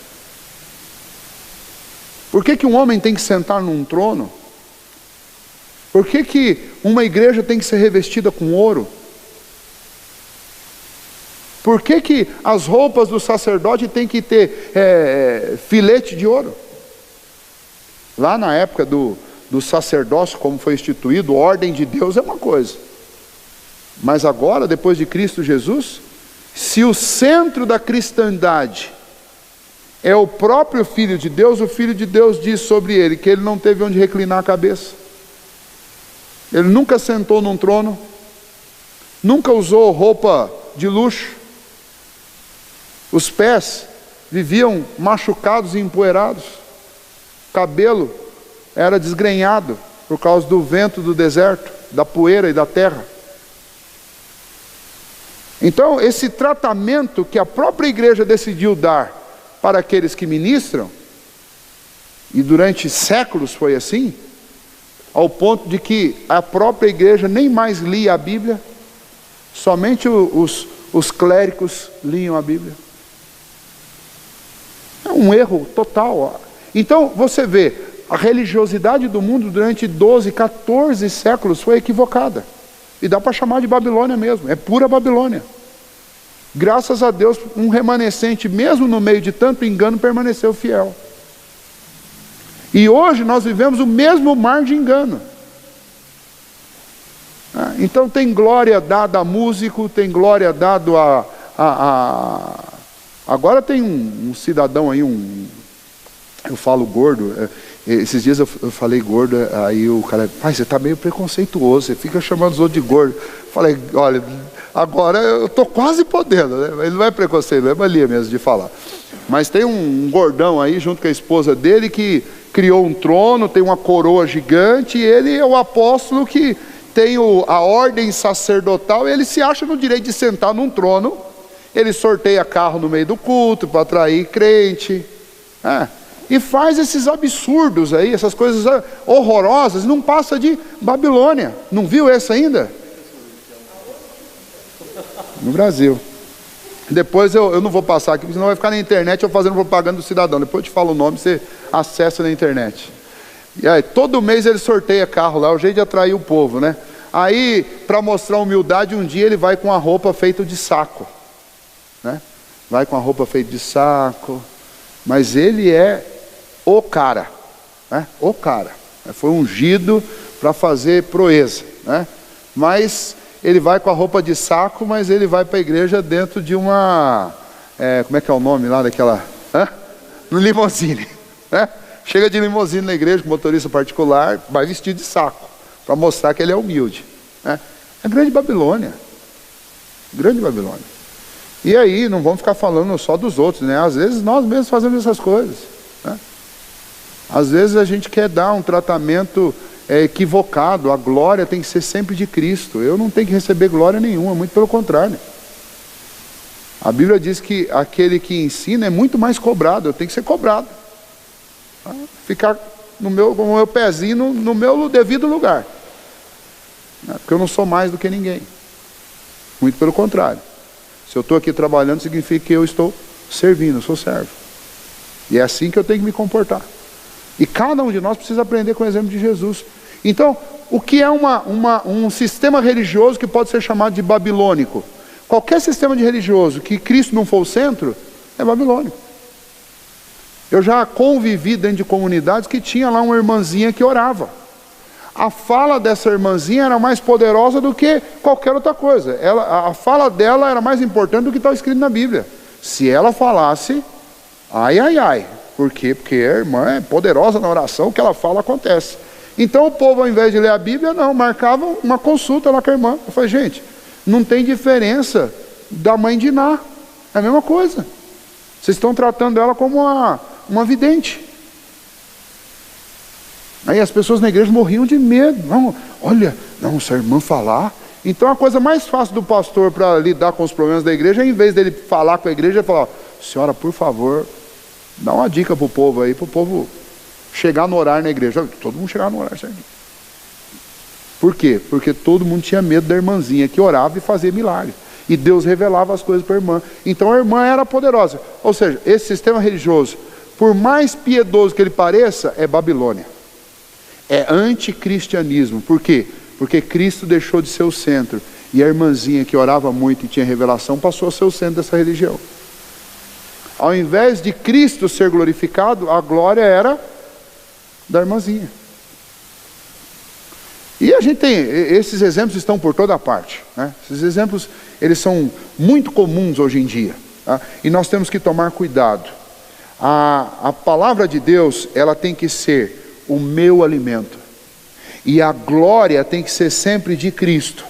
Por que um homem tem que sentar num trono? Por que uma igreja tem que ser revestida com ouro? Por que as roupas do sacerdote têm que ter filete de ouro? Lá na época do sacerdócio, como foi instituído, ordem de Deus é uma coisa. Mas agora, depois de Cristo Jesus, se o centro da cristandade é o próprio Filho de Deus, o Filho de Deus diz sobre ele que ele não teve onde reclinar a cabeça. Ele nunca sentou num trono, nunca usou roupa de luxo. Os pés viviam machucados e empoeirados. O cabelo era desgrenhado por causa do vento do deserto, da poeira e da terra. Então, esse tratamento que a própria igreja decidiu dar para aqueles que ministram, e durante séculos foi assim, ao ponto de que a própria igreja nem mais lia a Bíblia, somente os clérigos liam a Bíblia. É um erro total. Então, você vê, a religiosidade do mundo durante 12, 14 séculos foi equivocada. E dá para chamar de Babilônia mesmo, é pura Babilônia. Graças a Deus, um remanescente, mesmo no meio de tanto engano, permaneceu fiel. E hoje nós vivemos o mesmo mar de engano. Então tem glória dada a músico, tem glória dada Agora tem um cidadão aí, eu falo gordo, esses dias eu falei gordo, aí o cara, pai, você está meio preconceituoso, você fica chamando os outros de gordo. Falei, olha, agora eu estou quase podendo, né? Ele não é preconceito, é mania mesmo de falar. Mas tem um gordão aí, junto com a esposa dele, que criou um trono, tem uma coroa gigante, e ele é o apóstolo que tem a ordem sacerdotal, e ele se acha no direito de sentar num trono. Ele sorteia carro no meio do culto para atrair crente. E faz esses absurdos aí, essas coisas horrorosas, não passa de Babilônia. Não viu essa ainda? No Brasil. Depois eu não vou passar aqui, porque senão vai ficar na internet eu fazendo propaganda do cidadão. Depois eu te falo o nome, você acessa na internet. E aí, todo mês ele sorteia carro lá, é o jeito de atrair o povo, né? Aí, para mostrar humildade, um dia ele vai com a roupa feita de saco, né? Vai com a roupa feita de saco, mas ele é o cara, né? O cara, foi ungido para fazer proeza, né? Mas ele vai com a roupa de saco, mas ele vai para a igreja dentro de uma, como é que é o nome lá daquela, no limousine, né? Chega de limousine na igreja com motorista particular, vai vestido de saco, para mostrar que ele é humilde, né? É grande Babilônia, grande Babilônia. E aí, não vamos ficar falando só dos outros, né? Às vezes nós mesmos fazemos essas coisas, né? Às vezes a gente quer dar um tratamento equivocado. A glória tem que ser sempre de Cristo. Eu não tenho que receber glória nenhuma, muito pelo contrário. A Bíblia diz que aquele que ensina é muito mais cobrado. Eu tenho que ser cobrado, tá? Ficar com o meu pezinho no meu devido lugar, né? Porque eu não sou mais do que ninguém. Muito pelo contrário. Se eu estou aqui trabalhando, significa que eu estou servindo, eu sou servo. E é assim que eu tenho que me comportar. E cada um de nós precisa aprender com o exemplo de Jesus. Então, o que é um sistema religioso que pode ser chamado de babilônico? Qualquer sistema de religioso que Cristo não for o centro, é babilônico. Eu já convivi dentro de comunidades que tinha lá uma irmãzinha que orava. A fala dessa irmãzinha era mais poderosa do que qualquer outra coisa. A fala dela era mais importante do que está escrito na Bíblia. Se ela falasse, ai, ai, ai. Por quê? Porque a irmã é poderosa na oração, o que ela fala acontece. Então o povo, ao invés de ler a Bíblia, não, marcava uma consulta lá com a irmã. Eu falei, gente, não tem diferença da mãe de Ná. É a mesma coisa. Vocês estão tratando ela como uma vidente. Aí as pessoas na igreja morriam de medo. Não, olha, não, se a irmã falar, Então a coisa mais fácil do pastor para lidar com os problemas da igreja, em vez dele falar com a igreja, é falar: senhora, por favor, dá uma dica para o povo aí, para o povo chegar no horário na igreja. Todo mundo chegar no horário certinho. Por quê? Porque todo mundo tinha medo da irmãzinha que orava e fazia milagre. E Deus revelava as coisas para a irmã. Então a irmã era poderosa. Ou seja, esse sistema religioso, por mais piedoso que ele pareça, é Babilônia. É anticristianismo. Por quê? Porque Cristo deixou de ser o centro. E a irmãzinha que orava muito e tinha revelação passou a ser o centro dessa religião. Ao invés de Cristo ser glorificado, a glória era da irmãzinha. E a gente tem, esses exemplos estão por toda parte, né? Esses exemplos, eles são muito comuns hoje em dia, tá? E nós temos que tomar cuidado. A palavra de Deus, ela tem que ser o meu alimento. E a glória tem que ser sempre de Cristo.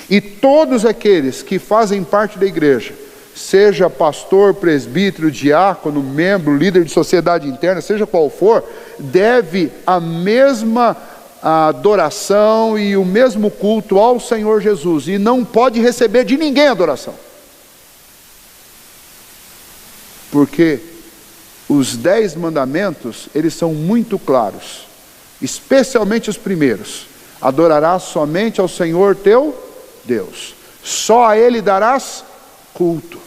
E todos aqueles que fazem parte da igreja, seja pastor, presbítero, diácono, membro, líder de sociedade interna, seja qual for, deve a mesma adoração e o mesmo culto ao Senhor Jesus, e não pode receber de ninguém adoração, porque os 10 mandamentos, eles são muito claros, especialmente os primeiros: adorarás somente ao Senhor teu Deus, só a Ele darás culto,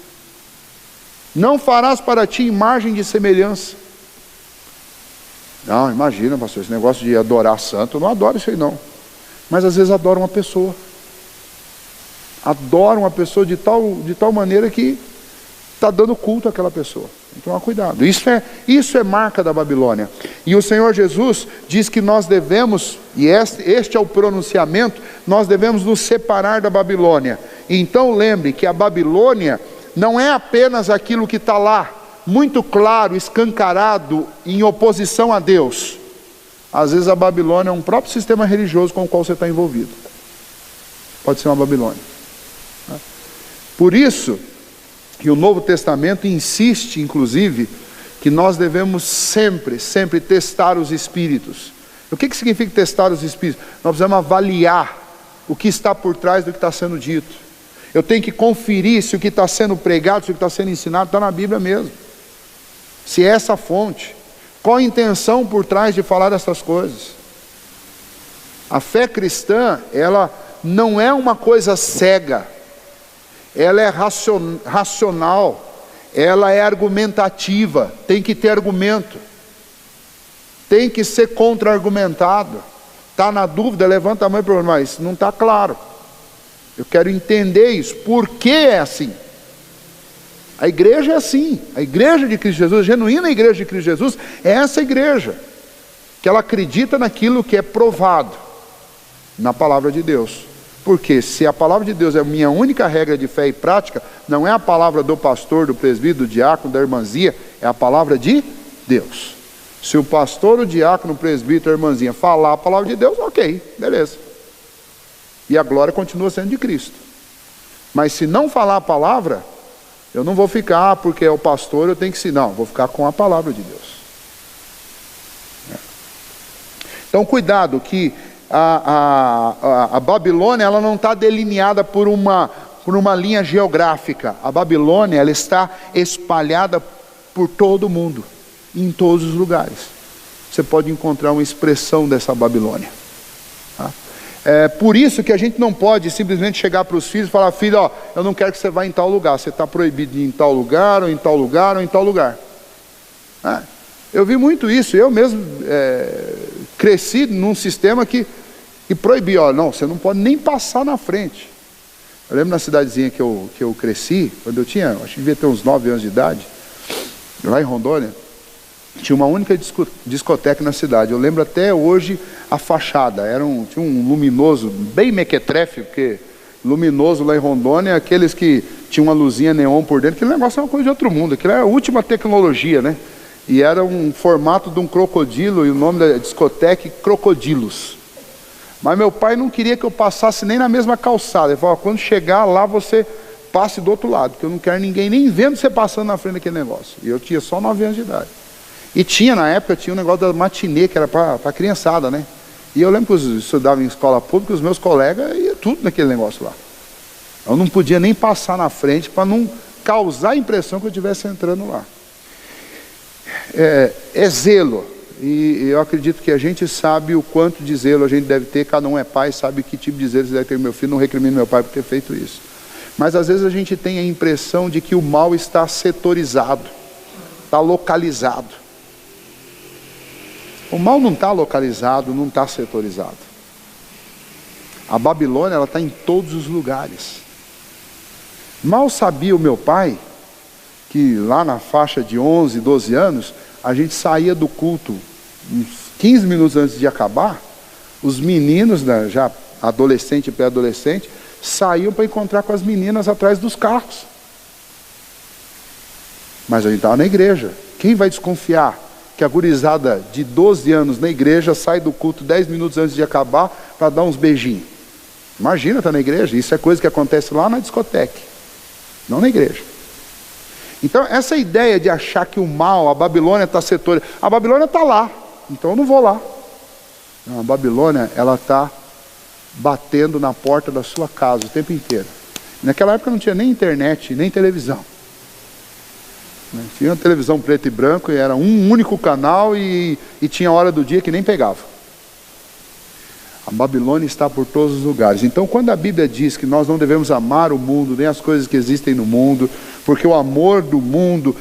não farás para ti imagem de semelhança. Não, imagina, pastor, esse negócio de adorar santo, eu não adoro isso aí não. Mas às vezes adoro uma pessoa. Adoro uma pessoa de tal maneira que está dando culto àquela pessoa. Então, cuidado. Isso é marca da Babilônia. E o Senhor Jesus diz que nós devemos, e este é o pronunciamento, nós devemos nos separar da Babilônia. Então lembre que a Babilônia não é apenas aquilo que está lá, muito claro, escancarado, em oposição a Deus. Às vezes a Babilônia é um próprio sistema religioso com o qual você está envolvido. Pode ser uma Babilônia. Por isso que o Novo Testamento insiste, inclusive, que nós devemos sempre testar os espíritos. O que significa testar os espíritos? Nós precisamos avaliar o que está por trás do que está sendo dito. Eu tenho que conferir se o que está sendo pregado, se o que está sendo ensinado está na Bíblia mesmo. Se é essa fonte, qual a intenção por trás de falar dessas coisas? A fé cristã, ela não é uma coisa cega, ela é racional, ela é argumentativa, tem que ter argumento, tem que ser contra-argumentado. Está na dúvida, levanta a mão e pergunta: mas não está claro, eu quero entender isso, por que é assim? A igreja é assim, a igreja de Cristo Jesus, a genuína igreja de Cristo Jesus, é essa igreja, que ela acredita naquilo que é provado na palavra de Deus. Porque se a palavra de Deus é a minha única regra de fé e prática, não é a palavra do pastor, do presbítero, do diácono, da irmãzinha, é a palavra de Deus. Se o pastor, o diácono, o presbítero, a irmãzinha falar a palavra de Deus, ok, beleza. E a glória continua sendo de Cristo. Mas se não falar a palavra, eu não vou ficar, porque é o pastor, eu tenho que ensinar. Não, vou ficar com a palavra de Deus. Então cuidado, que a Babilônia, ela não está delineada por uma linha geográfica. A Babilônia, ela está espalhada por todo o mundo, em todos os lugares. Você pode encontrar uma expressão dessa Babilônia. É por isso que a gente não pode simplesmente chegar para os filhos e falar: filho, ó, eu não quero que você vá em tal lugar, você está proibido de ir em tal lugar, ou em tal lugar, ou em tal lugar. Eu vi muito isso, eu mesmo cresci num sistema que proibia: ó, não, você não pode nem passar na frente. Eu lembro na cidadezinha que eu cresci, quando eu tinha, acho que devia ter uns 9 anos de idade, lá em Rondônia, tinha uma única discoteca na cidade. Eu lembro até hoje a fachada, tinha um luminoso, bem mequetrefe, porque luminoso lá em Rondônia, aqueles que tinham uma luzinha neon por dentro, aquele negócio é uma coisa de outro mundo, aquilo era a última tecnologia, né? E era um formato de um crocodilo, e o nome da discoteca Crocodilos. Mas meu pai não queria que eu passasse nem na mesma calçada. Ele falou: quando chegar lá, você passe do outro lado, porque eu não quero ninguém nem vendo você passando na frente daquele negócio. E eu tinha só 9 anos de idade. E na época, tinha um negócio da matinê, que era para criançada, né? E eu lembro que eu estudava em escola pública, os meus colegas iam tudo naquele negócio lá. Eu não podia nem passar na frente para não causar a impressão que eu estivesse entrando lá. É zelo. E eu acredito que a gente sabe o quanto de zelo a gente deve ter. Cada um é pai, sabe que tipo de zelo você deve ter. Meu filho, não recrimino meu pai por ter feito isso. Mas às vezes a gente tem a impressão de que o mal está setorizado, está localizado. O mal não está localizado, não está setorizado. A Babilônia, ela está em todos os lugares. Mal sabia o meu pai que lá na faixa de 11, 12 anos, a gente saía do culto uns 15 minutos antes de acabar. Os meninos, já adolescente e pré-adolescente, saíam para encontrar com as meninas atrás dos carros. Mas a gente estava na igreja. Quem vai desconfiar que a gurizada de 12 anos na igreja sai do culto 10 minutos antes de acabar para dar uns beijinhos? Imagina, estar na igreja. Isso é coisa que acontece lá na discoteca, não na igreja. Então essa ideia de achar que o mal, a Babilônia está setor, a Babilônia está lá, então eu não vou lá. Não, a Babilônia, ela está batendo na porta da sua casa o tempo inteiro. Naquela época não tinha nem internet, nem televisão. Tinha uma televisão preto e branco e era um único canal e tinha hora do dia que nem pegava. A Babilônia está por todos os lugares. Então quando a Bíblia diz que nós não devemos amar o mundo, nem as coisas que existem no mundo, porque o amor do mundo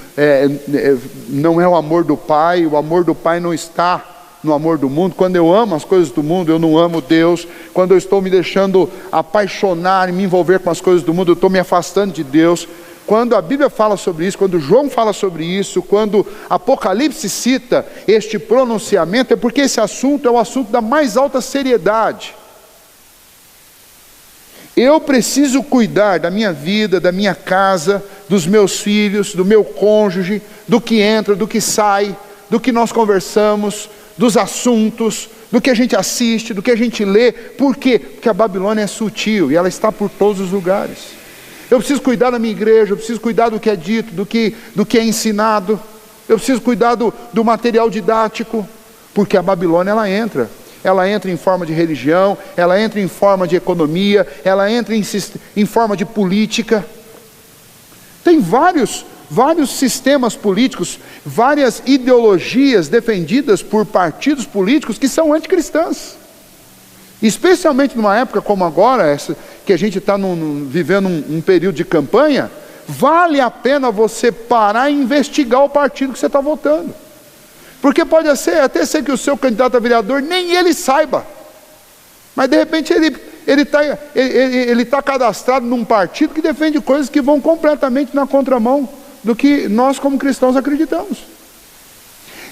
não é o amor do Pai, o amor do Pai não está no amor do mundo. Quando eu amo as coisas do mundo, eu não amo Deus. Quando eu estou me deixando apaixonar e me envolver com as coisas do mundo, eu estou me afastando de Deus. Quando a Bíblia fala sobre isso, quando João fala sobre isso, quando Apocalipse cita este pronunciamento, é porque esse assunto é o assunto da mais alta seriedade. Eu preciso cuidar da minha vida, da minha casa, dos meus filhos, do meu cônjuge, do que entra, do que sai, do que nós conversamos, dos assuntos, do que a gente assiste, do que a gente lê. Por quê? Porque a Babilônia é sutil e ela está por todos os lugares. Eu preciso cuidar da minha igreja, eu preciso cuidar do que é dito, do que é ensinado. Eu preciso cuidar do material didático, porque a Babilônia ela entra em forma de religião, ela entra em forma de economia, ela entra em forma de política. Tem vários sistemas políticos, várias ideologias defendidas por partidos políticos que são anticristãs. Especialmente numa época como agora, que a gente está vivendo um período de campanha, vale a pena você parar e investigar o partido que você está votando. Porque pode até ser que o seu candidato a vereador nem ele saiba, mas de repente ele está cadastrado num partido que defende coisas que vão completamente na contramão do que nós como cristãos acreditamos.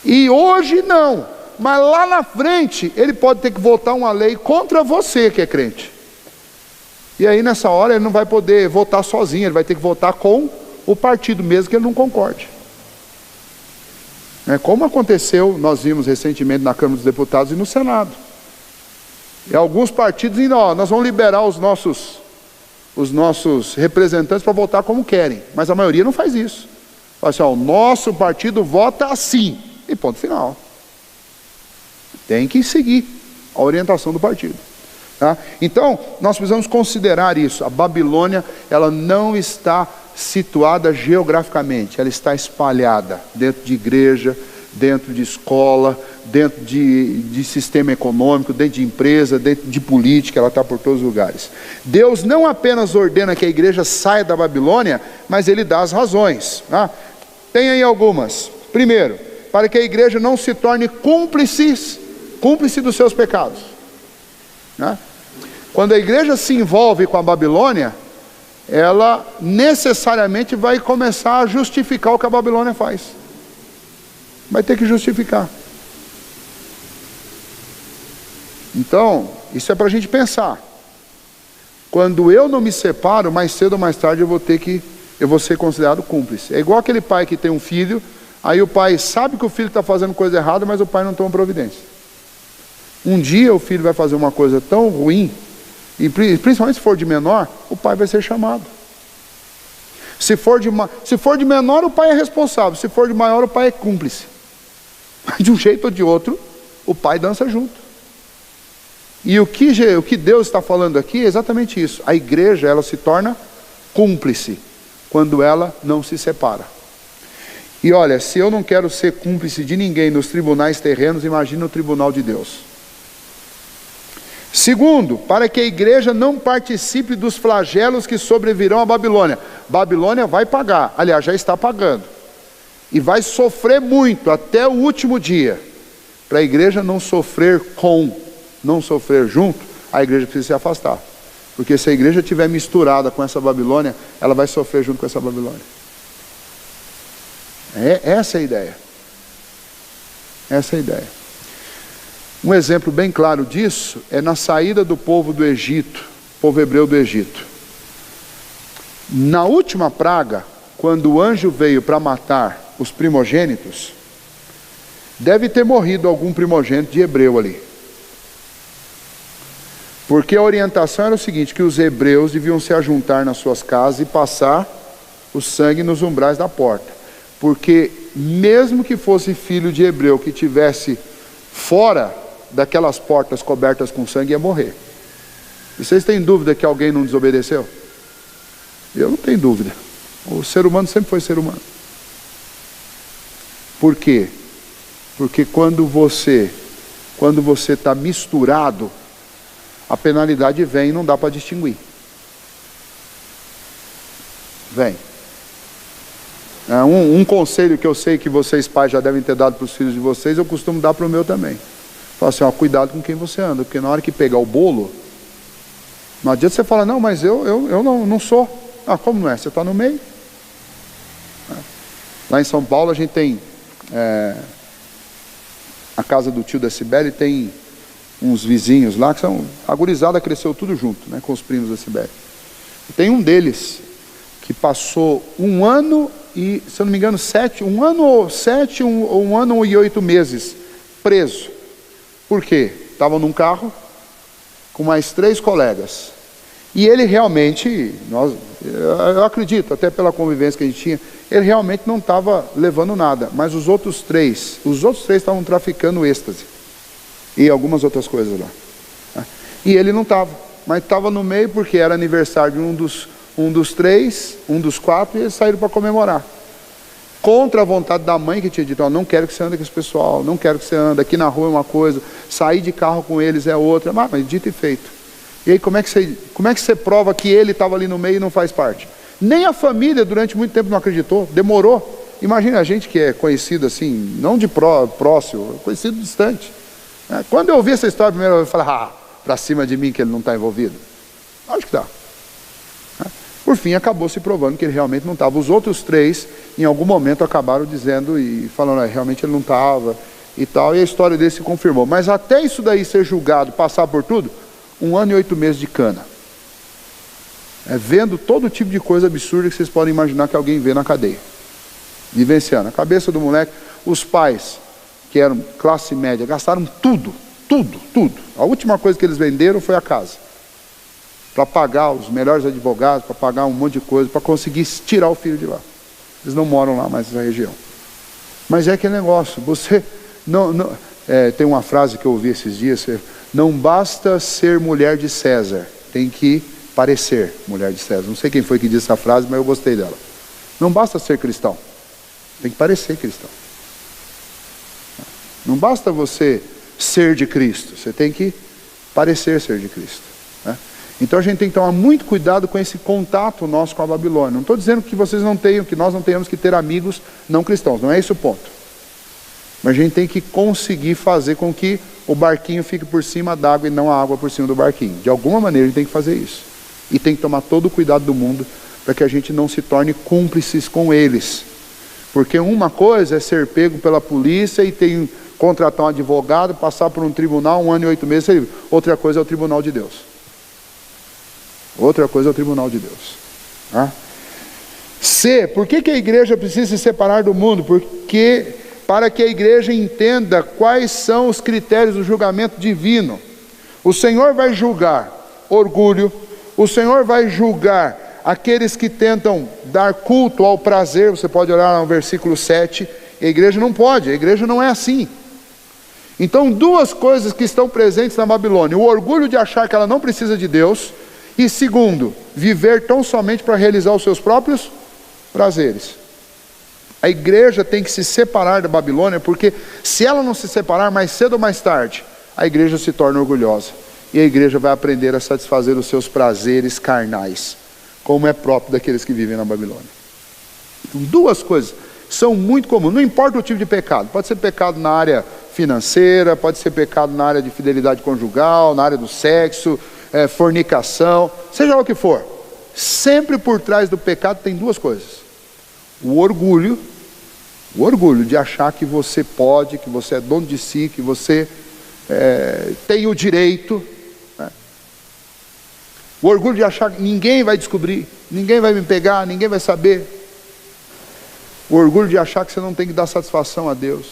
E hoje não, mas lá na frente ele pode ter que votar uma lei contra você que é crente. E aí nessa hora ele não vai poder votar sozinho, ele vai ter que votar com o partido mesmo que ele não concorde. Como aconteceu, nós vimos recentemente na Câmara dos Deputados e no Senado. E alguns partidos ainda, nós vamos liberar os nossos representantes para votar como querem, mas a maioria não faz isso. Fala assim, o nosso partido vota assim, e ponto final. Tem que seguir a orientação do partido. Tá? Então, nós precisamos considerar isso. A Babilônia, ela não está situada geograficamente, ela está espalhada dentro de igreja, dentro de escola, dentro de sistema econômico, dentro de empresa, dentro de política, ela está por todos os lugares. Deus não apenas ordena que a igreja saia da Babilônia, mas Ele dá as razões. Tá? Tem aí algumas. Primeiro, para que a igreja não se torne cúmplice dos seus pecados. Né? Quando a igreja se envolve com a Babilônia, ela necessariamente vai começar a justificar o que a Babilônia faz. Vai ter que justificar. Então, isso é para a gente pensar. Quando eu não me separo, mais cedo ou mais tarde eu vou ser considerado cúmplice. É igual aquele pai que tem um filho, aí o pai sabe que o filho está fazendo coisa errada, mas o pai não toma providência. Um dia o filho vai fazer uma coisa tão ruim, e principalmente se for de menor, o pai vai ser chamado. Se for de menor, o pai é responsável. Se for de maior, o pai é cúmplice. De um jeito ou de outro, o pai dança junto. E o que Deus está falando aqui é exatamente isso. A igreja, ela se torna cúmplice quando ela não se separa. E olha, se eu não quero ser cúmplice de ninguém nos tribunais terrenos, imagina o tribunal de Deus. Segundo, para que a igreja não participe dos flagelos que sobrevirão à Babilônia. Babilônia vai pagar, aliás, já está pagando. E vai sofrer muito até o último dia. Para a igreja não sofrer não sofrer junto, a igreja precisa se afastar. Porque se a igreja estiver misturada com essa Babilônia, ela vai sofrer junto com essa Babilônia. Essa é a ideia. Essa é a ideia. Um exemplo bem claro disso é na saída do povo do Egito, povo hebreu do Egito. Na última praga, quando o anjo veio para matar os primogênitos, deve ter morrido algum primogênito de hebreu ali. Porque a orientação era o seguinte, que os hebreus deviam se ajuntar nas suas casas e passar o sangue nos umbrais da porta. Porque mesmo que fosse filho de hebreu que tivesse fora daquelas portas cobertas com sangue, ia morrer. E vocês têm dúvida que alguém não desobedeceu? Eu não tenho dúvida. O ser humano sempre foi ser humano. Por quê? Porque quando você está misturado, a penalidade vem e não dá para distinguir. Vem. Um conselho que eu sei que vocês pais já devem ter dado para os filhos de vocês, eu costumo dar para o meu também. Fala assim, cuidado com quem você anda, porque na hora que pegar o bolo, não adianta você falar, não, mas eu não sou. Como não é? Você está no meio. Lá em São Paulo a gente tem a casa do tio da Cibele, tem uns vizinhos lá que são, a gurizada cresceu tudo junto, né, com os primos da Cibele. Tem um deles que passou 1 ano e, se eu não me engano, 1 ano e 8 meses preso. Por quê? Estava num carro com mais 3 colegas. E ele realmente, eu acredito, até pela convivência que a gente tinha, ele realmente não estava levando nada. Mas os outros três estavam traficando êxtase. E algumas outras coisas lá. E ele não estava. Mas estava no meio porque era aniversário de um dos 3, um dos 4, e eles saíram para comemorar. Contra a vontade da mãe que tinha dito, não quero que você ande com esse pessoal, não quero que você ande, aqui na rua é uma coisa, sair de carro com eles é outra. Mas dito e feito. E aí como é que você prova que ele estava ali no meio e não faz parte? Nem a família durante muito tempo não acreditou, demorou. Imagina a gente que é conhecido assim, não de próximo, conhecido distante. Quando eu ouvi essa história a primeira vez, eu falei, para cima de mim que ele não está envolvido. Acho que está. Por fim, acabou se provando que ele realmente não estava. Os outros 3, em algum momento, acabaram dizendo e falando, realmente ele não estava e tal. E a história dele se confirmou. Mas até isso daí ser julgado, passar por tudo, 1 ano e 8 meses de cana. Vendo todo tipo de coisa absurda que vocês podem imaginar que alguém vê na cadeia. Vivenciando. A cabeça do moleque, os pais, que eram classe média, gastaram tudo. A última coisa que eles venderam foi a casa. Para pagar os melhores advogados, para pagar um monte de coisa, para conseguir tirar o filho de lá. Eles não moram lá mais nessa região. Mas é aquele negócio, você tem uma frase que eu ouvi esses dias, não basta ser mulher de César, tem que parecer mulher de César. Não sei quem foi que disse essa frase, mas eu gostei dela. Não basta ser cristão, tem que parecer cristão. Não basta você ser de Cristo, você tem que parecer ser de Cristo. Então a gente tem que tomar muito cuidado com esse contato nosso com a Babilônia. Não estou dizendo que vocês não tenham, que nós não tenhamos que ter amigos não cristãos, não é esse o ponto. Mas a gente tem que conseguir fazer com que o barquinho fique por cima d'água e não a água por cima do barquinho. De alguma maneira a gente tem que fazer isso. E tem que tomar todo o cuidado do mundo para que a gente não se torne cúmplices com eles. Porque uma coisa é ser pego pela polícia e contratar um advogado, passar por um tribunal, 1 ano e 8 meses. Outra coisa é o tribunal de Deus. Outra coisa é o tribunal de Deus. C, por que a igreja precisa se separar do mundo? Porque para que a igreja entenda quais são os critérios do julgamento divino. O Senhor vai julgar orgulho, o Senhor vai julgar aqueles que tentam dar culto ao prazer. Você pode olhar no versículo 7, a igreja não pode, a igreja não é assim. Então, duas coisas que estão presentes na Babilônia: o orgulho de achar que ela não precisa de Deus, e segundo, viver tão somente para realizar os seus próprios prazeres. A igreja tem que se separar da Babilônia, porque se ela não se separar, mais cedo ou mais tarde, a igreja se torna orgulhosa. E a igreja vai aprender a satisfazer os seus prazeres carnais, como é próprio daqueles que vivem na Babilônia. Então, duas coisas são muito comuns, não importa o tipo de pecado. Pode ser pecado na área financeira, pode ser pecado na área de fidelidade conjugal, na área do sexo, fornicação, seja lá o que for. Sempre por trás do pecado tem duas coisas: o orgulho de achar que você pode, que você é dono de si, que você tem o direito, né? O orgulho de achar que ninguém vai descobrir, ninguém vai me pegar, ninguém vai saber. O orgulho de achar que você não tem que dar satisfação a Deus.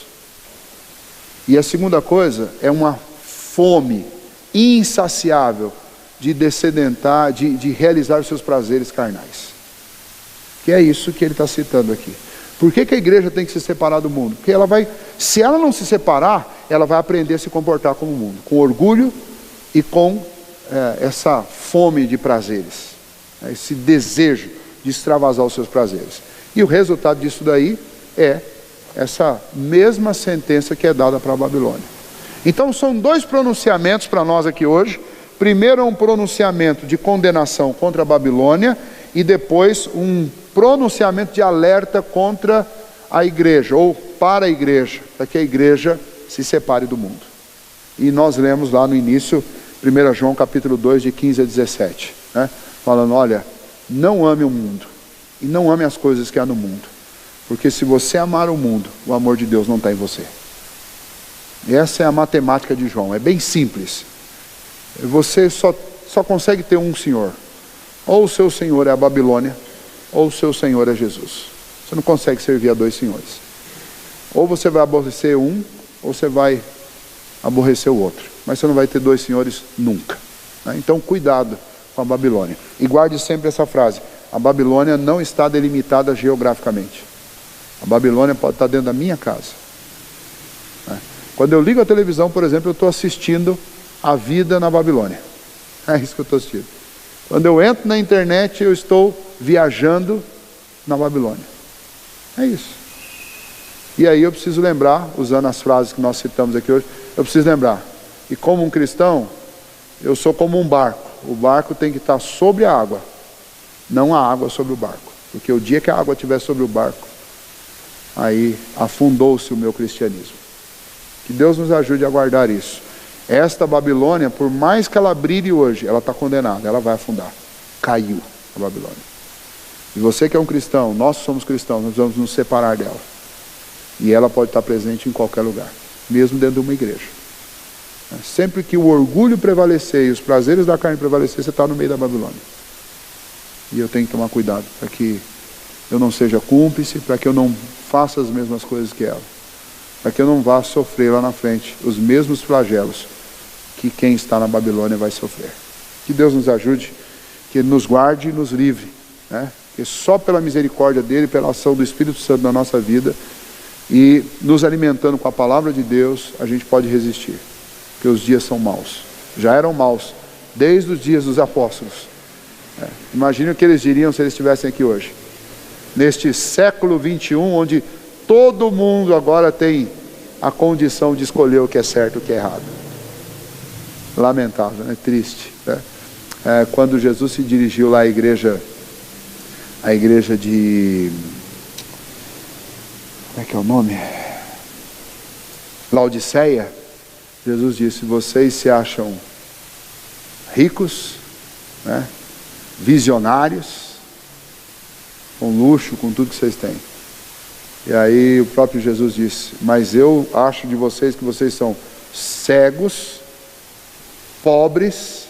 E a segunda coisa é uma fome insaciável de descedentar, de realizar os seus prazeres carnais. Que é isso que ele está citando aqui. Por que a igreja tem que se separar do mundo? Porque ela vai, se ela não se separar, ela vai aprender a se comportar como o mundo, com orgulho e com essa fome de prazeres, esse desejo de extravasar os seus prazeres. E o resultado disso daí é essa mesma sentença que é dada para a Babilônia. Então são dois pronunciamentos para nós aqui hoje. Primeiro é um pronunciamento de condenação contra a Babilônia, e depois um pronunciamento de alerta contra a igreja, ou para a igreja, para que a igreja se separe do mundo. E nós lemos lá no início, 1 João capítulo 2, de 15 a 17, né? Falando: olha, não ame o mundo, e não ame as coisas que há no mundo, porque se você amar o mundo, o amor de Deus não está em você. E essa é a matemática de João, é bem simples. Você só consegue ter um Senhor. Ou o seu Senhor é a Babilônia, ou o seu Senhor é Jesus. Você não consegue servir a dois senhores. Ou você vai aborrecer um, ou você vai aborrecer o outro. Mas você não vai ter dois senhores nunca, né? Então cuidado com a Babilônia. E guarde sempre essa frase: a Babilônia não está delimitada geograficamente. A Babilônia pode estar dentro da minha casa, né? Quando eu ligo a televisão, por exemplo, eu estou assistindo a vida na Babilônia. É isso que eu estou assistindo. Quando eu entro na internet, eu estou viajando na Babilônia. É isso. E aí eu preciso lembrar, usando as frases que nós citamos aqui hoje, eu preciso lembrar que como um cristão, eu sou como um barco. O barco tem que estar sobre a água, não a água sobre o barco. Porque o dia que a água estiver sobre o barco, aí afundou-se o meu cristianismo. Que Deus nos ajude a guardar isso. Esta Babilônia, por mais que ela brilhe hoje, ela está condenada, ela vai afundar. Caiu a Babilônia. E você que é um cristão, nós somos cristãos, nós vamos nos separar dela. E ela pode estar presente em qualquer lugar, mesmo dentro de uma igreja. Sempre que o orgulho prevalecer e os prazeres da carne prevalecer, você está no meio da Babilônia. E eu tenho que tomar cuidado para que eu não seja cúmplice, para que eu não faça as mesmas coisas que ela, para que eu não vá sofrer lá na frente os mesmos flagelos que quem está na Babilônia vai sofrer. Que Deus nos ajude, que Ele nos guarde e nos livre, né? Que só pela misericórdia dEle, pela ação do Espírito Santo na nossa vida e nos alimentando com a palavra de Deus, a gente pode resistir. Porque os dias são maus, já eram maus desde os dias dos apóstolos. Imagine o que eles diriam se eles estivessem aqui hoje, neste século 21, onde todo mundo agora tem a condição de escolher o que é certo e o que é errado. Lamentável, né? Triste, né? Quando Jesus se dirigiu lá à igreja de... como é que é o nome? Laodiceia. Jesus disse: vocês se acham ricos, né? Visionários, com luxo, com tudo que vocês têm. E aí o próprio Jesus disse: mas eu acho de vocês que vocês são cegos, pobres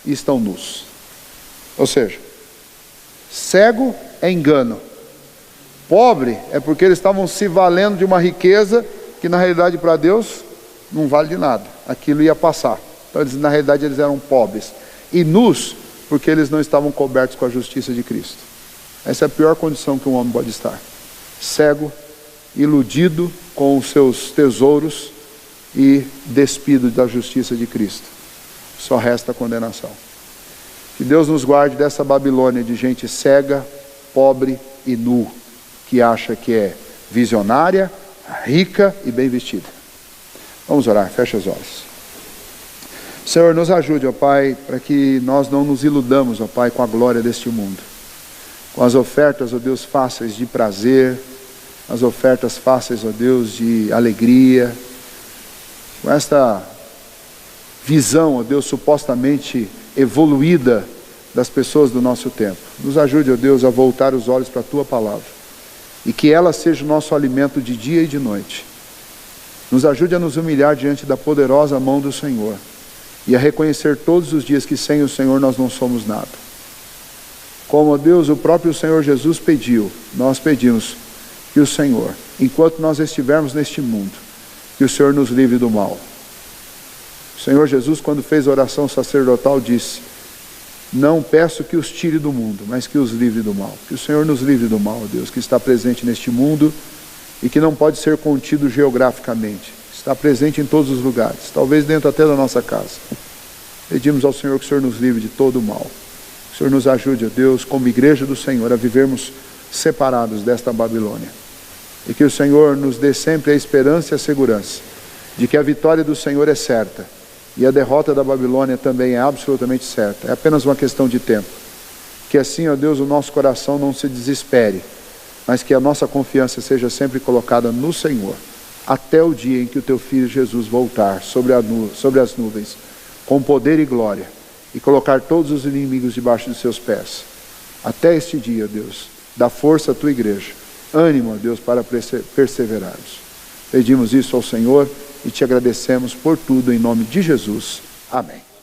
e estão nus. Ou seja, cego é engano, pobre é porque eles estavam se valendo de uma riqueza que na realidade para Deus não vale de nada, aquilo ia passar. Então eles, na realidade eles eram pobres, e nus porque eles não estavam cobertos com a justiça de Cristo. Essa é a pior condição que um homem pode estar: cego, iludido com os seus tesouros e despido da justiça de Cristo. Só resta a condenação. Que Deus nos guarde dessa Babilônia de gente cega, pobre e nu, que acha que é visionária, rica e bem vestida. Vamos orar, fecha os olhos. Senhor, nos ajude, ó Pai, para que nós não nos iludamos, ó Pai, com a glória deste mundo. Com as ofertas, ó Deus, fáceis de prazer, as ofertas fáceis, ó Deus, de alegria, com esta visão, ó Deus, supostamente evoluída das pessoas do nosso tempo. Nos ajude, ó Deus, a voltar os olhos para a Tua Palavra, e que ela seja o nosso alimento de dia e de noite. Nos ajude a nos humilhar diante da poderosa mão do Senhor, e a reconhecer todos os dias que sem o Senhor nós não somos nada. Como, ó Deus, o próprio Senhor Jesus pediu, nós pedimos que o Senhor, enquanto nós estivermos neste mundo, que o Senhor nos livre do mal. O Senhor Jesus, quando fez a oração sacerdotal, disse: não peço que os tire do mundo, mas que os livre do mal. Que o Senhor nos livre do mal, ó Deus, que está presente neste mundo e que não pode ser contido geograficamente. Está presente em todos os lugares, talvez dentro até da nossa casa. Pedimos ao Senhor que o Senhor nos livre de todo o mal. Que o Senhor nos ajude, ó Deus, como igreja do Senhor, a vivermos separados desta Babilônia. E que o Senhor nos dê sempre a esperança e a segurança de que a vitória do Senhor é certa e a derrota da Babilônia também é absolutamente certa. É apenas uma questão de tempo. Que assim, ó Deus, o nosso coração não se desespere, mas que a nossa confiança seja sempre colocada no Senhor, até o dia em que o Teu Filho Jesus voltar sobre as nuvens, com poder e glória, e colocar todos os inimigos debaixo dos Seus pés. Até este dia, ó Deus, dá força à Tua igreja, ânimo, ó Deus, para perseverarmos. Pedimos isso ao Senhor e Te agradecemos por tudo em nome de Jesus. Amém.